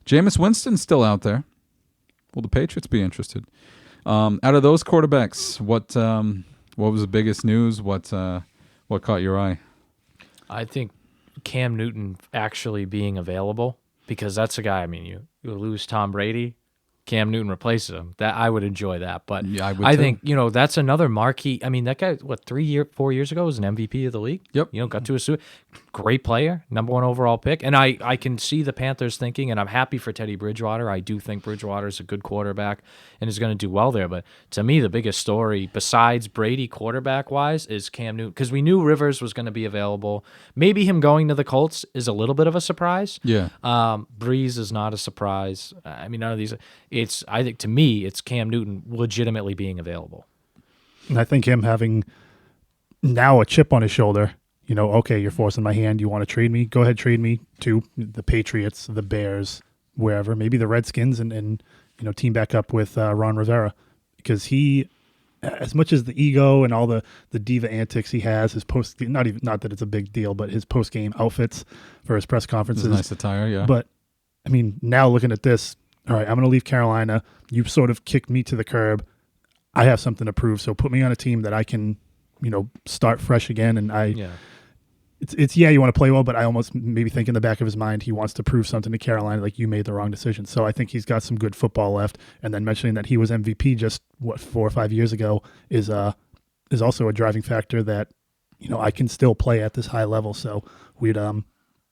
S1: Jameis Winston's still out there. Will the Patriots be interested? Out of those quarterbacks, what was the biggest news? What caught your eye?
S2: I think Cam Newton actually being available, because that's a guy, I mean, you lose Tom Brady, Cam Newton replaces him. That I would enjoy that. But
S1: Yeah, I would
S2: I
S1: too.
S2: think, that's another marquee. I mean, that guy, 4 years ago was an MVP of the league?
S1: Yep.
S2: Got to a Super. Great player, number 1 overall pick. And I can see the Panthers thinking, and I'm happy for Teddy Bridgewater. I do think Bridgewater is a good quarterback and is going to do well there. But to me, the biggest story, besides Brady quarterback-wise, is Cam Newton. Because we knew Rivers was going to be available. Maybe him going to the Colts is a little bit of a surprise.
S1: Yeah.
S2: Breeze is not a surprise. I mean, none of these. I think to me, it's Cam Newton legitimately being available.
S3: And I think him having now a chip on his shoulder, okay, you're forcing my hand. You want to trade me? Go ahead, trade me to the Patriots, the Bears, wherever, maybe the Redskins, and team back up with Ron Rivera, because he, as much as the ego and all the diva antics he has, his not that it's a big deal, but his post game outfits for his press conferences,
S1: Nice attire, yeah.
S3: But I mean, now looking at this, all right, I'm going to leave Carolina. You've sort of kicked me to the curb. I have something to prove, so put me on a team that I can start fresh again. And
S2: Yeah.
S3: It's you want to play well, but I almost maybe think in the back of his mind he wants to prove something to Carolina, like you made the wrong decision. So I think he's got some good football left. And then mentioning that he was MVP just 4 or 5 years ago is also a driving factor that I can still play at this high level. So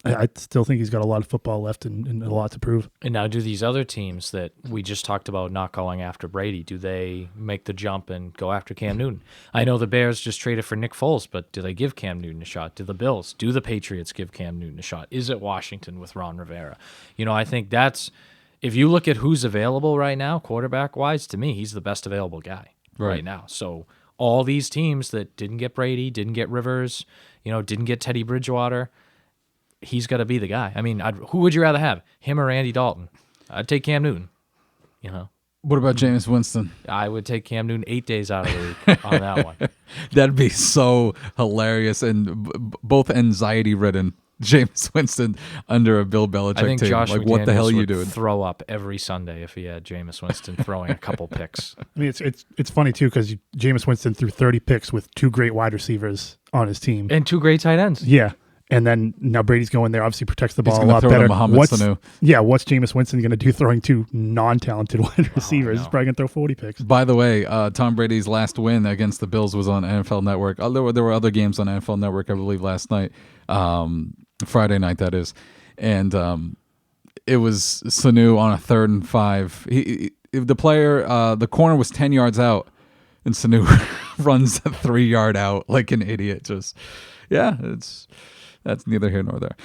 S3: I still think he's got a lot of football left and a lot to prove.
S2: And now, do these other teams that we just talked about not going after Brady, do they make the jump and go after Cam Newton? I know the Bears just traded for Nick Foles, but do they give Cam Newton a shot? Do the Bills? Do the Patriots give Cam Newton a shot? Is it Washington with Ron Rivera? I think that's, if you look at who's available right now, quarterback-wise, to me, he's the best available guy right now. So all these teams that didn't get Brady, didn't get Rivers, didn't get Teddy Bridgewater, he's got to be the guy. I mean, who would you rather have, him or Andy Dalton? I'd take Cam Newton.
S1: What about Jameis Winston?
S2: I would take Cam Newton 8 days out of the week on that one.
S1: That'd be so hilarious and both anxiety-ridden. Jameis Winston under a Bill Belichick
S2: I think
S1: team.
S2: Josh
S1: what the hell are you
S2: would
S1: doing?
S2: throw up every Sunday if he had Jameis Winston throwing a couple picks.
S3: I mean, it's funny too because Jameis Winston threw 30 picks with 2 great wide receivers on his team
S2: And 2 great tight ends.
S3: Yeah. And then now Brady's going there, obviously protects the ball a lot
S1: throw
S3: better.
S1: to Mohamed Sanu.
S3: What's Jameis Winston going to do throwing 2 non-talented wide receivers? He's probably going to throw 40 picks.
S1: By the way, Tom Brady's last win against the Bills was on NFL Network. There were other games on NFL Network, I believe, last night. Friday night, that is. And it was Sanu on a 3rd and 5. The corner was 10 yards out, and Sanu runs a 3-yard out like an idiot. That's neither here nor there.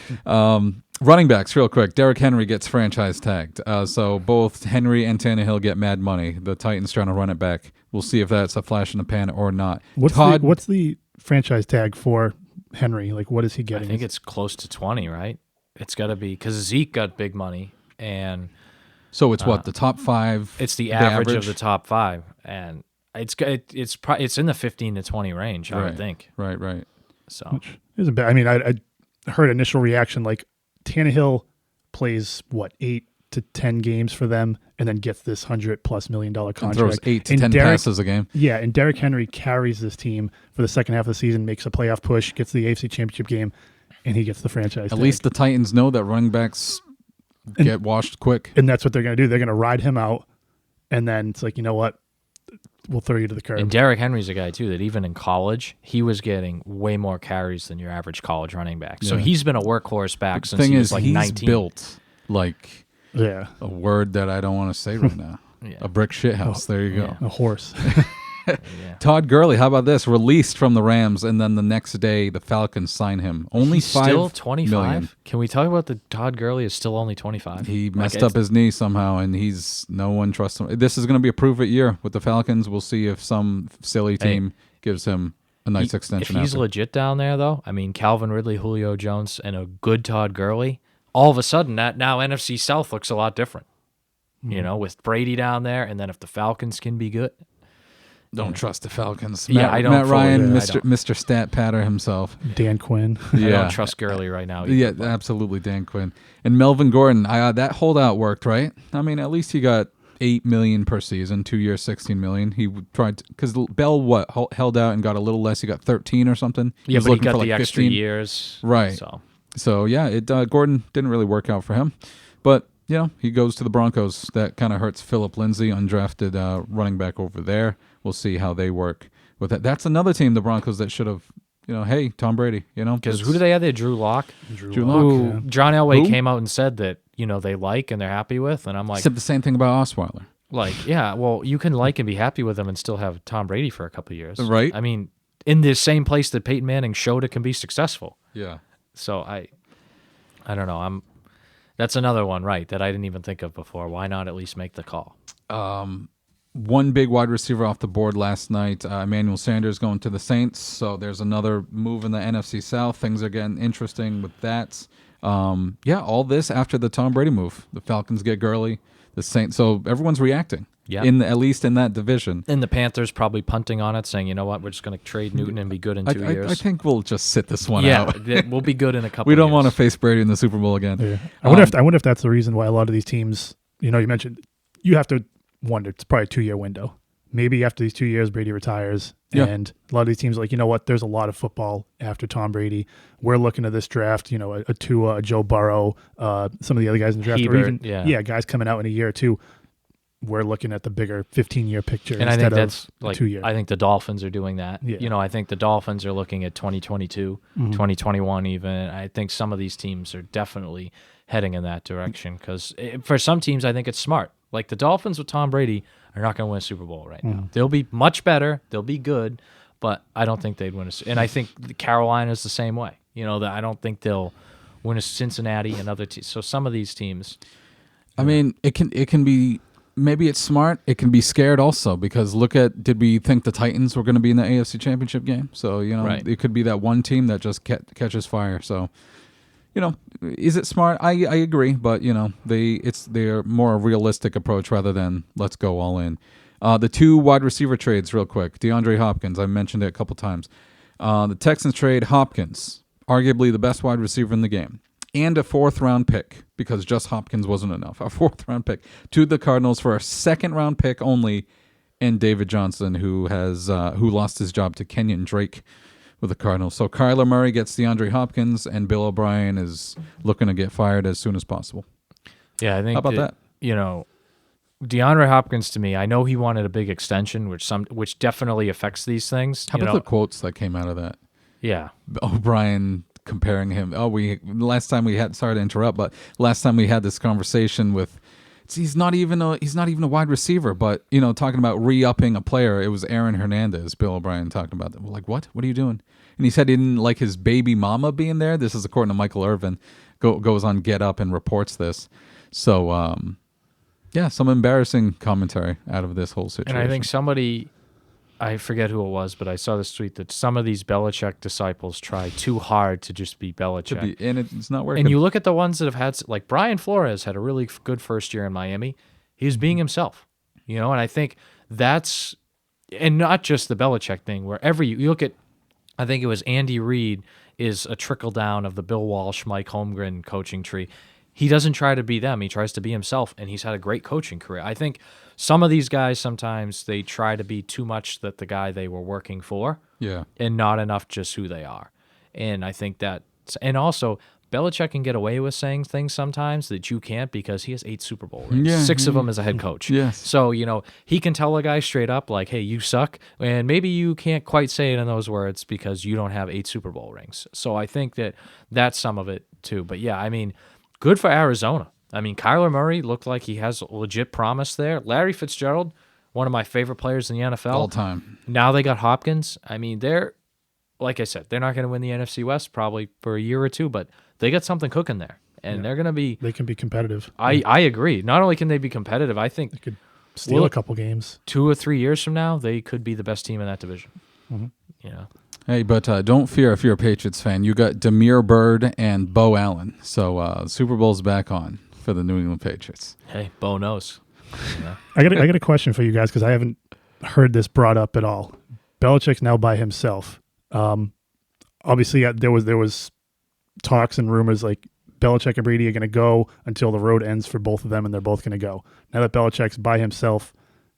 S1: Running backs, real quick. Derrick Henry gets franchise tagged. So both Henry and Tannehill get mad money. The Titans trying to run it back. We'll see if that's a flash in the pan or not.
S3: What's the franchise tag for Henry? Like, what is he getting?
S2: I think it's close to 20, right? It's got to be because Zeke got big money, and
S1: so it's the top 5.
S2: It's the average of the top 5, and it's in the 15 to 20 range. I would think.
S1: Right.
S2: So
S3: which isn't bad. I mean, I heard initial reaction like Tannehill plays 8 to 10 games for them, and then gets this $100+ million contract.
S1: And throws 8 to 10 passes a game.
S3: Yeah, and Derrick Henry carries this team for the second half of the season, makes a playoff push, gets the AFC Championship game, and he gets the franchise tag.
S1: At least the Titans know that running backs get washed quick.
S3: And that's what they're going to do. They're going to ride him out, and then it's like, you know what? We'll throw you to the curb.
S2: And Derrick Henry's a guy, too, that even in college, he was getting way more carries than your average college running back. So he's been a workhorse back since he was like 19.
S1: He's built like a word that I don't want to say right now. A brick shithouse. There you go.
S3: A horse.
S1: Todd Gurley, how about this? Released from the Rams, and then the next day the Falcons sign him. Only
S2: he's still 25
S1: million.
S2: Can we talk about the Todd Gurley is still only 25?
S1: He messed up his knee somehow, and no one trusts him. This is going to be a prove-it year with the Falcons. We'll see if some silly team gives him a nice extension.
S2: If he's legit down there, though, I mean, Calvin Ridley, Julio Jones, and a good Todd Gurley, all of a sudden that now NFC South looks a lot different. With Brady down there, and then if the Falcons can be good.
S1: Don't trust the Falcons.
S2: I don't.
S1: Matt Ryan, Mr. Stat Patter himself.
S3: Dan Quinn.
S2: I don't trust Gurley right now either.
S1: Yeah, absolutely, Dan Quinn. And Melvin Gordon, that holdout worked, right? I mean, at least he got $8 million per season, 2 years, $16 million. He tried because Bell held out and got a little less. He got 13 or something.
S2: Yeah, but he got
S1: for
S2: the extra
S1: 15
S2: years,
S1: right? So yeah, Gordon didn't really work out for him, but he goes to the Broncos. That kind of hurts Phillip Lindsay, undrafted running back over there. We'll see how they work with that. That's another team, the Broncos, that should have, hey, Tom Brady,
S2: Because who do they have there? Drew Lock?
S1: Drew Lock.
S2: Yeah. John Elway came out and said that, they like and they're happy with. And I'm like...
S1: Said the same thing about Osweiler.
S2: You can like and be happy with him and still have Tom Brady for a couple of years.
S1: Right.
S2: I mean, in the same place that Peyton Manning showed it can be successful.
S1: Yeah.
S2: So I don't know. That's another one, right, that I didn't even think of before. Why not at least make the call?
S1: One big wide receiver off the board last night, Emmanuel Sanders going to the Saints. So there's another move in the NFC South. Things are getting interesting with that. All this after the Tom Brady move. The Falcons get Gurley, the Saints. So everyone's reacting. Yeah. At least in that division.
S2: And the Panthers probably punting on it, saying, you know what, we're just going to trade Newton and be good in 2 years.
S1: I think we'll just sit this one out.
S2: Yeah, we'll be good in a couple
S1: We don't
S2: years.
S1: want to face Brady in the Super Bowl again.
S3: Yeah. I wonder if that's the reason why a lot of these teams, you mentioned, you have to wonder, it's probably a 2-year window. maybe after these 2 years, Brady retires.
S1: Yeah.
S3: And a lot of these teams are like, you know what? There's a lot of football after Tom Brady. We're looking at this draft, a Tua, a Joe Burrow, some of the other guys in the draft, or
S2: Hebert,
S3: even guys coming out in a year or two. We're looking at the bigger 15-year picture
S2: and I think
S3: instead
S2: that's
S3: of
S2: like
S3: 2 year.
S2: I think the Dolphins are doing that.
S3: Yeah.
S2: I think the Dolphins are looking at 2022, 2021 even. I think some of these teams are definitely heading in that direction because for some teams, I think it's smart. Like the Dolphins with Tom Brady are not going to win a Super Bowl right now. They'll be much better. They'll be good, but I don't think they'd win and I think Carolina's the same way. I don't think they'll win a Cincinnati and other teams. So some of these teams.
S1: I mean, it can be. Maybe it's smart. It can be scared also because did we think the Titans were going to be in the AFC Championship game? So,
S2: Right.
S1: It could be that one team that just catches fire. So, is it smart? I agree, but, they're more a realistic approach rather than let's go all in. The 2 wide receiver trades real quick. DeAndre Hopkins, I mentioned it a couple times. The Texans trade Hopkins, arguably the best wide receiver in the game. And a 4th-round pick, because just Hopkins wasn't enough. A 4th-round pick to the Cardinals for a 2nd-round pick only, and David Johnson, who lost his job to Kenyon Drake with the Cardinals. So Kyler Murray gets DeAndre Hopkins, and Bill O'Brien is looking to get fired as soon as possible.
S2: Yeah, I think.
S1: How about that?
S2: DeAndre Hopkins to me, I know he wanted a big extension, which definitely affects these things.
S1: How about the quotes that came out of that?
S2: Yeah,
S1: O'Brien comparing him. Last time we had this conversation with, he's not even a wide receiver, but talking about re-upping a player, it was Aaron Hernandez. Bill O'Brien talking about that. We're like, what are you doing? And he said he didn't like his baby mama being there. This is according to Michael Irvin. Goes on Get Up and reports this. So some embarrassing commentary out of this whole situation.
S2: and I think somebody, I forget who it was, but I saw this tweet that some of these Belichick disciples try too hard to just be Belichick.
S1: And it's not working.
S2: And you look at the ones that have had, like Brian Flores had a really good first year in Miami. He was being himself, and I think that's, and not just the Belichick thing, wherever you look at, I think it was Andy Reid is a trickle down of the Bill Walsh, Mike Holmgren coaching tree. He doesn't try to be them. He tries to be himself, and he's had a great coaching career. I think some of these guys, sometimes they try to be too much that the guy they were working for, and not enough just who they are. And I think that, and also, Belichick can get away with saying things sometimes that you can't because he has 8 Super Bowl rings, 6 of them as a head coach.
S1: Yes.
S2: So, he can tell a guy straight up, like, hey, you suck, and maybe you can't quite say it in those words because you don't have 8 Super Bowl rings. So I think that that's some of it, too. But, yeah, I mean, good for Arizona. I mean, Kyler Murray looked like he has legit promise there. Larry Fitzgerald, one of my favorite players in the NFL.
S1: All time.
S2: Now they got Hopkins. I mean, like I said, they're not going to win the NFC West probably for a year or two, but they got something cooking there. And they're going to be...
S3: They can be competitive.
S2: I agree. Not only can they be competitive, I think...
S3: They could steal a couple games.
S2: 2 or 3 years from now, they could be the best team in that division.
S1: Hey, but don't fear if you're a Patriots fan. You got Demir Bird and Bo Allen. So Super Bowl's back on for the New England Patriots.
S2: Hey, Bo knows.
S3: I got a question for you guys because I haven't heard this brought up at all. Belichick's now by himself. Obviously, there was talks and rumors like Belichick and Brady are going to go until the road ends for both of them, and they're both going to go. Now that Belichick's by himself,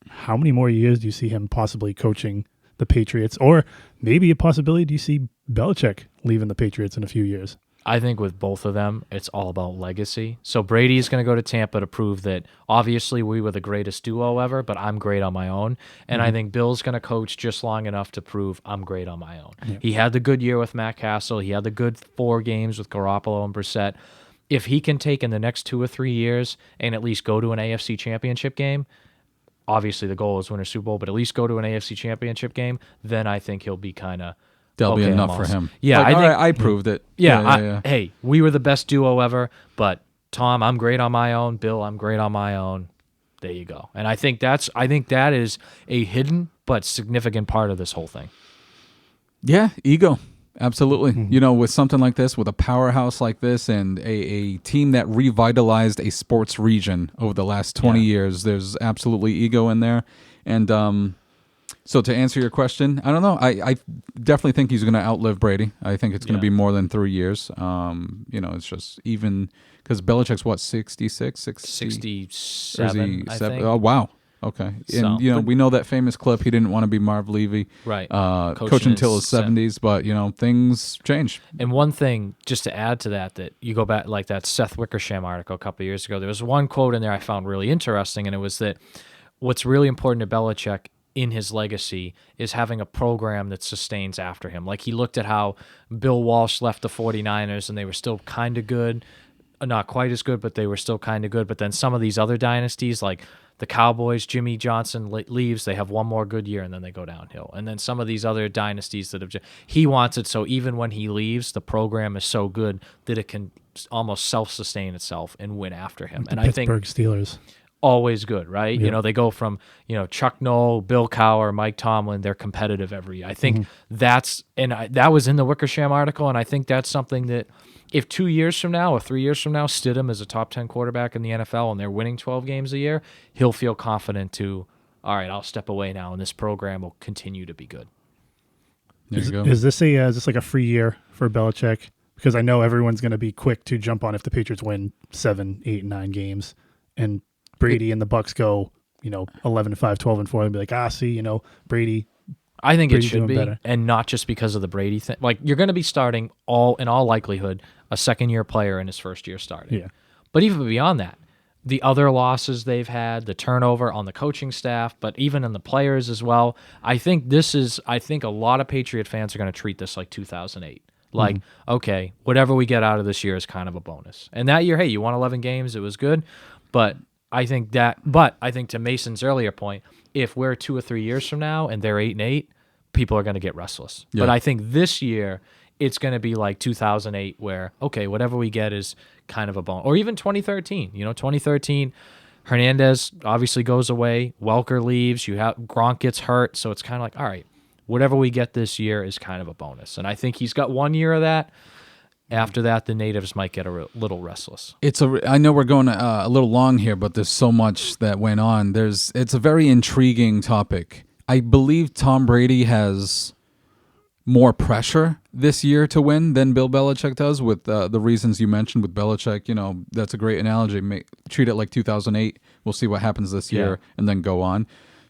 S3: how many more years do you see him possibly coaching the Patriots? Or maybe a possibility, do you see Belichick leaving the Patriots in a few years?
S2: I think with both of them, it's all about legacy. So Brady is going to go to Tampa to prove that obviously we were the greatest duo ever, but I'm great on my own. And I think Bill's going to coach just long enough to prove I'm great on my own. Yeah. He had the good year with Matt Castle. He had the good 4 games with Garoppolo and Brissett. If he can take in the next 2 or 3 years and at least go to an AFC championship game, obviously the goal is win a Super Bowl, but at least go to an AFC championship game, then I think he'll be kind of...
S1: That'll be enough for him.
S2: Yeah,
S1: like,
S2: I think
S1: I proved it.
S2: Yeah, hey, we were the best duo ever, but Tom, I'm great on my own. Bill, I'm great on my own. There you go. And I think that is a hidden but significant part of this whole thing.
S1: Yeah, ego. Absolutely. Mm-hmm. With something like this, with a powerhouse like this and a team that revitalized a sports region over the last 20 years, there's absolutely ego in there. And so to answer your question, I don't know. I definitely think he's going to outlive Brady. I think it's going to be more than 3 years. It's just even because Belichick's what, 66,
S2: 67, I think.
S1: Oh, wow. Okay.
S2: So-
S1: And, we know that famous clip. He didn't want to be Marv Levy.
S2: Right.
S1: Coaching until his 70s, but, things change.
S2: And one thing, just to add to that you go back, like that Seth Wickersham article a couple of years ago, there was one quote in there I found really interesting, and it was that what's really important to Belichick in his legacy is having a program that sustains after him. Like, he looked at how Bill Walsh left the 49ers, and they were still kind of good. Not quite as good, but they were still kind of good. But then some of these other dynasties, like the Cowboys, Jimmy Johnson leaves, they have one more good year, and then they go downhill. And then some of these other dynasties that he wants it so even when he leaves, the program is so good that it can almost self-sustain itself and win after him. And I think
S3: Pittsburgh Steelers.
S2: Always good, right?
S3: Yep.
S2: They go from, Chuck Noll, Bill Cowher, Mike Tomlin, they're competitive every year. I think that was in the Wickersham article, and I think that's something that if 2 years from now or 3 years from now, Stidham is a top 10 quarterback in the NFL and they're winning 12 games a year, he'll feel confident to, all right, I'll step away now, and this program will continue to be good.
S1: There you go.
S3: Is this like a free year for Belichick? Because I know everyone's going to be quick to jump on if the Patriots win 7, 8, 9 games, and Brady and the Bucks go, 11-5, 12-4, and be like, see, Brady.
S2: I think
S3: Brady's
S2: it should
S3: doing
S2: be,
S3: better.
S2: and not just because of the Brady thing. Like, you're going to be starting in all likelihood, a second-year player in his first year starting.
S3: Yeah.
S2: But even beyond that, the other losses they've had, the turnover on the coaching staff, but even in the players as well. I think a lot of Patriot fans are going to treat this like 2008. Like, okay, whatever we get out of this year is kind of a bonus. And that year, hey, you won 11 games, it was good. But I think to Mason's earlier point, if we're 2 or 3 years from now and they're 8-8, people are going to get restless.
S1: Yeah.
S2: But I think this year it's going to be like 2008, where okay, whatever we get is kind of a bonus. Or even 2013. 2013, Hernandez obviously goes away. Welker leaves. Gronk gets hurt, so it's kind of like, all right, whatever we get this year is kind of a bonus. And I think he's got 1 year of that. After that, the natives might get a little restless.
S1: I know we're going a little long here, but there's so much that went on. It's a very intriguing topic. I believe Tom Brady has more pressure this year to win than Bill Belichick does, with the reasons you mentioned with Belichick. That's a great analogy. Treat it like 2008. We'll see what happens this year and then go on.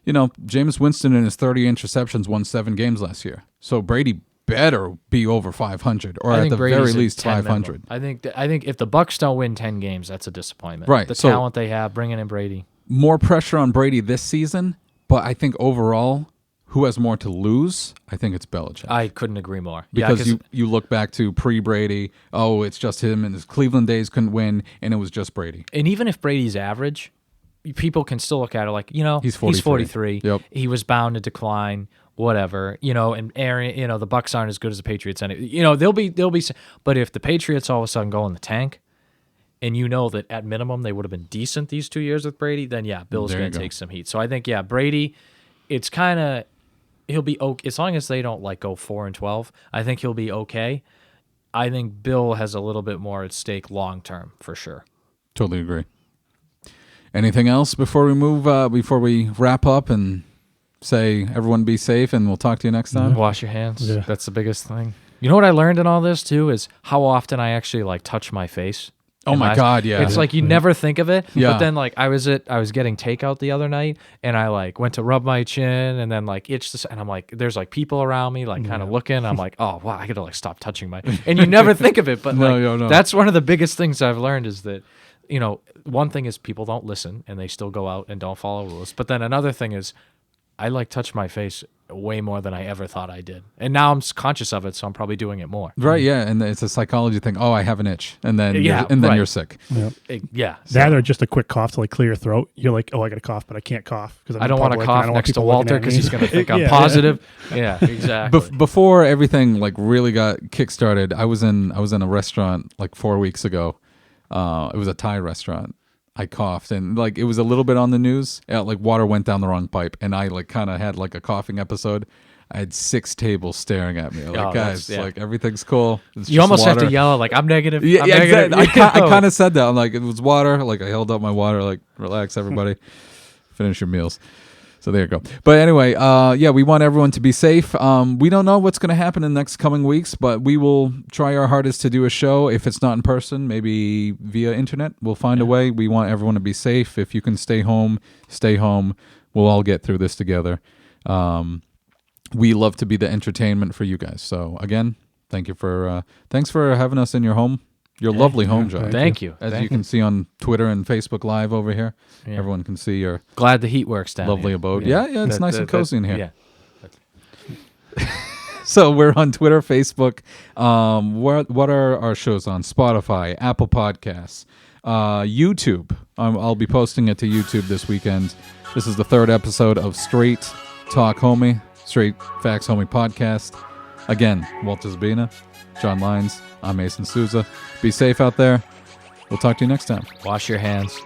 S1: Jameis Winston in his 30 interceptions won 7 games last year. So Brady better be over 500, or at the very least 500.
S2: I think if the Bucs don't win 10 games, that's a disappointment.
S1: Right.
S2: The talent they have, bringing in Brady.
S1: More pressure on Brady this season, but I think overall, who has more to lose? I think it's Belichick.
S2: I couldn't agree more.
S1: Because you look back to pre-Brady, it's just him, and his Cleveland days couldn't win, and it was just Brady.
S2: And even if Brady's average, people can still look at it like,
S1: he's 43.
S2: Yep. He was bound to decline. Whatever, and Aaron, the Bucs aren't as good as the Patriots, and they'll be. But if the Patriots all of a sudden go in the tank, and that at minimum they would have been decent these 2 years with Brady, then Bill's going to take some heat. So I think Brady, it's kind of he'll be okay as long as they don't go 4-12. I think he'll be okay. I think Bill has a little bit more at stake long term for sure.
S1: Totally agree. Anything else before we move? Before we wrap up and say everyone be safe, and we'll talk to you next time.
S2: Wash your hands.
S3: Yeah.
S2: That's the biggest thing. You know what I learned in all this too is how often I actually touch my face.
S1: Oh my God, yeah.
S2: It's like you never think of it.
S1: Yeah.
S2: But then I was getting takeout the other night, and I went to rub my chin and then itched this, and I'm there's people around me kind of looking. I'm oh wow, I gotta stop touching my, and you never think of it, but
S1: No.
S2: That's one of the biggest things I've learned is that one thing is people don't listen and they still go out and don't follow rules. But then another thing is I touch my face way more than I ever thought I did. And now I'm conscious of it, so I'm probably doing it more.
S1: Right, yeah, and it's a psychology thing. Oh, I have an itch, and then you're sick.
S3: Yeah. That or just a quick cough to clear your throat. You're like, I got a cough, but I can't cough because
S2: I don't want to cough next to Walter because he's going to think I'm positive. Yeah, exactly.
S1: Before everything really got kick-started, I was in a restaurant 4 weeks ago. It was a Thai restaurant. I coughed, and it was a little bit on the news. Water went down the wrong pipe, and I kind of had a coughing episode. I had 6 tables staring at me. Guys, everything's cool. It's
S2: you almost
S1: water.
S2: have to yell I'm negative.
S1: Yeah,
S2: I'm negative.
S1: exactly. I kind of said that. I'm it was water. I held up my water. Relax, everybody. Finish your meals. So there you go. But anyway, yeah, we want everyone to be safe. We don't know what's going to happen in the next coming weeks, but we will try our hardest to do a show. If it's not in person, maybe via internet. We'll find a way. We want everyone to be safe. If you can stay home, stay home. We'll all get through this together. We love to be the entertainment for you guys. So again, thanks for having us in your home. Your lovely home, John.
S2: Thank you.
S1: As you can see on Twitter and Facebook Live over here, everyone can see your
S2: glad the heat works down
S1: lovely
S2: here.
S1: abode. Yeah, it's nice and cozy in here.
S2: Yeah.
S1: So we're on Twitter, Facebook. What are our shows on? Spotify, Apple Podcasts, YouTube. I'll be posting it to YouTube this weekend. This is the 3rd episode of Straight Talk Homie, Straight Facts Homie Podcast. Again, Walter Zabina, John Lyons, I'm Mason Souza. Be safe out there. We'll talk to you next time.
S2: Wash your hands.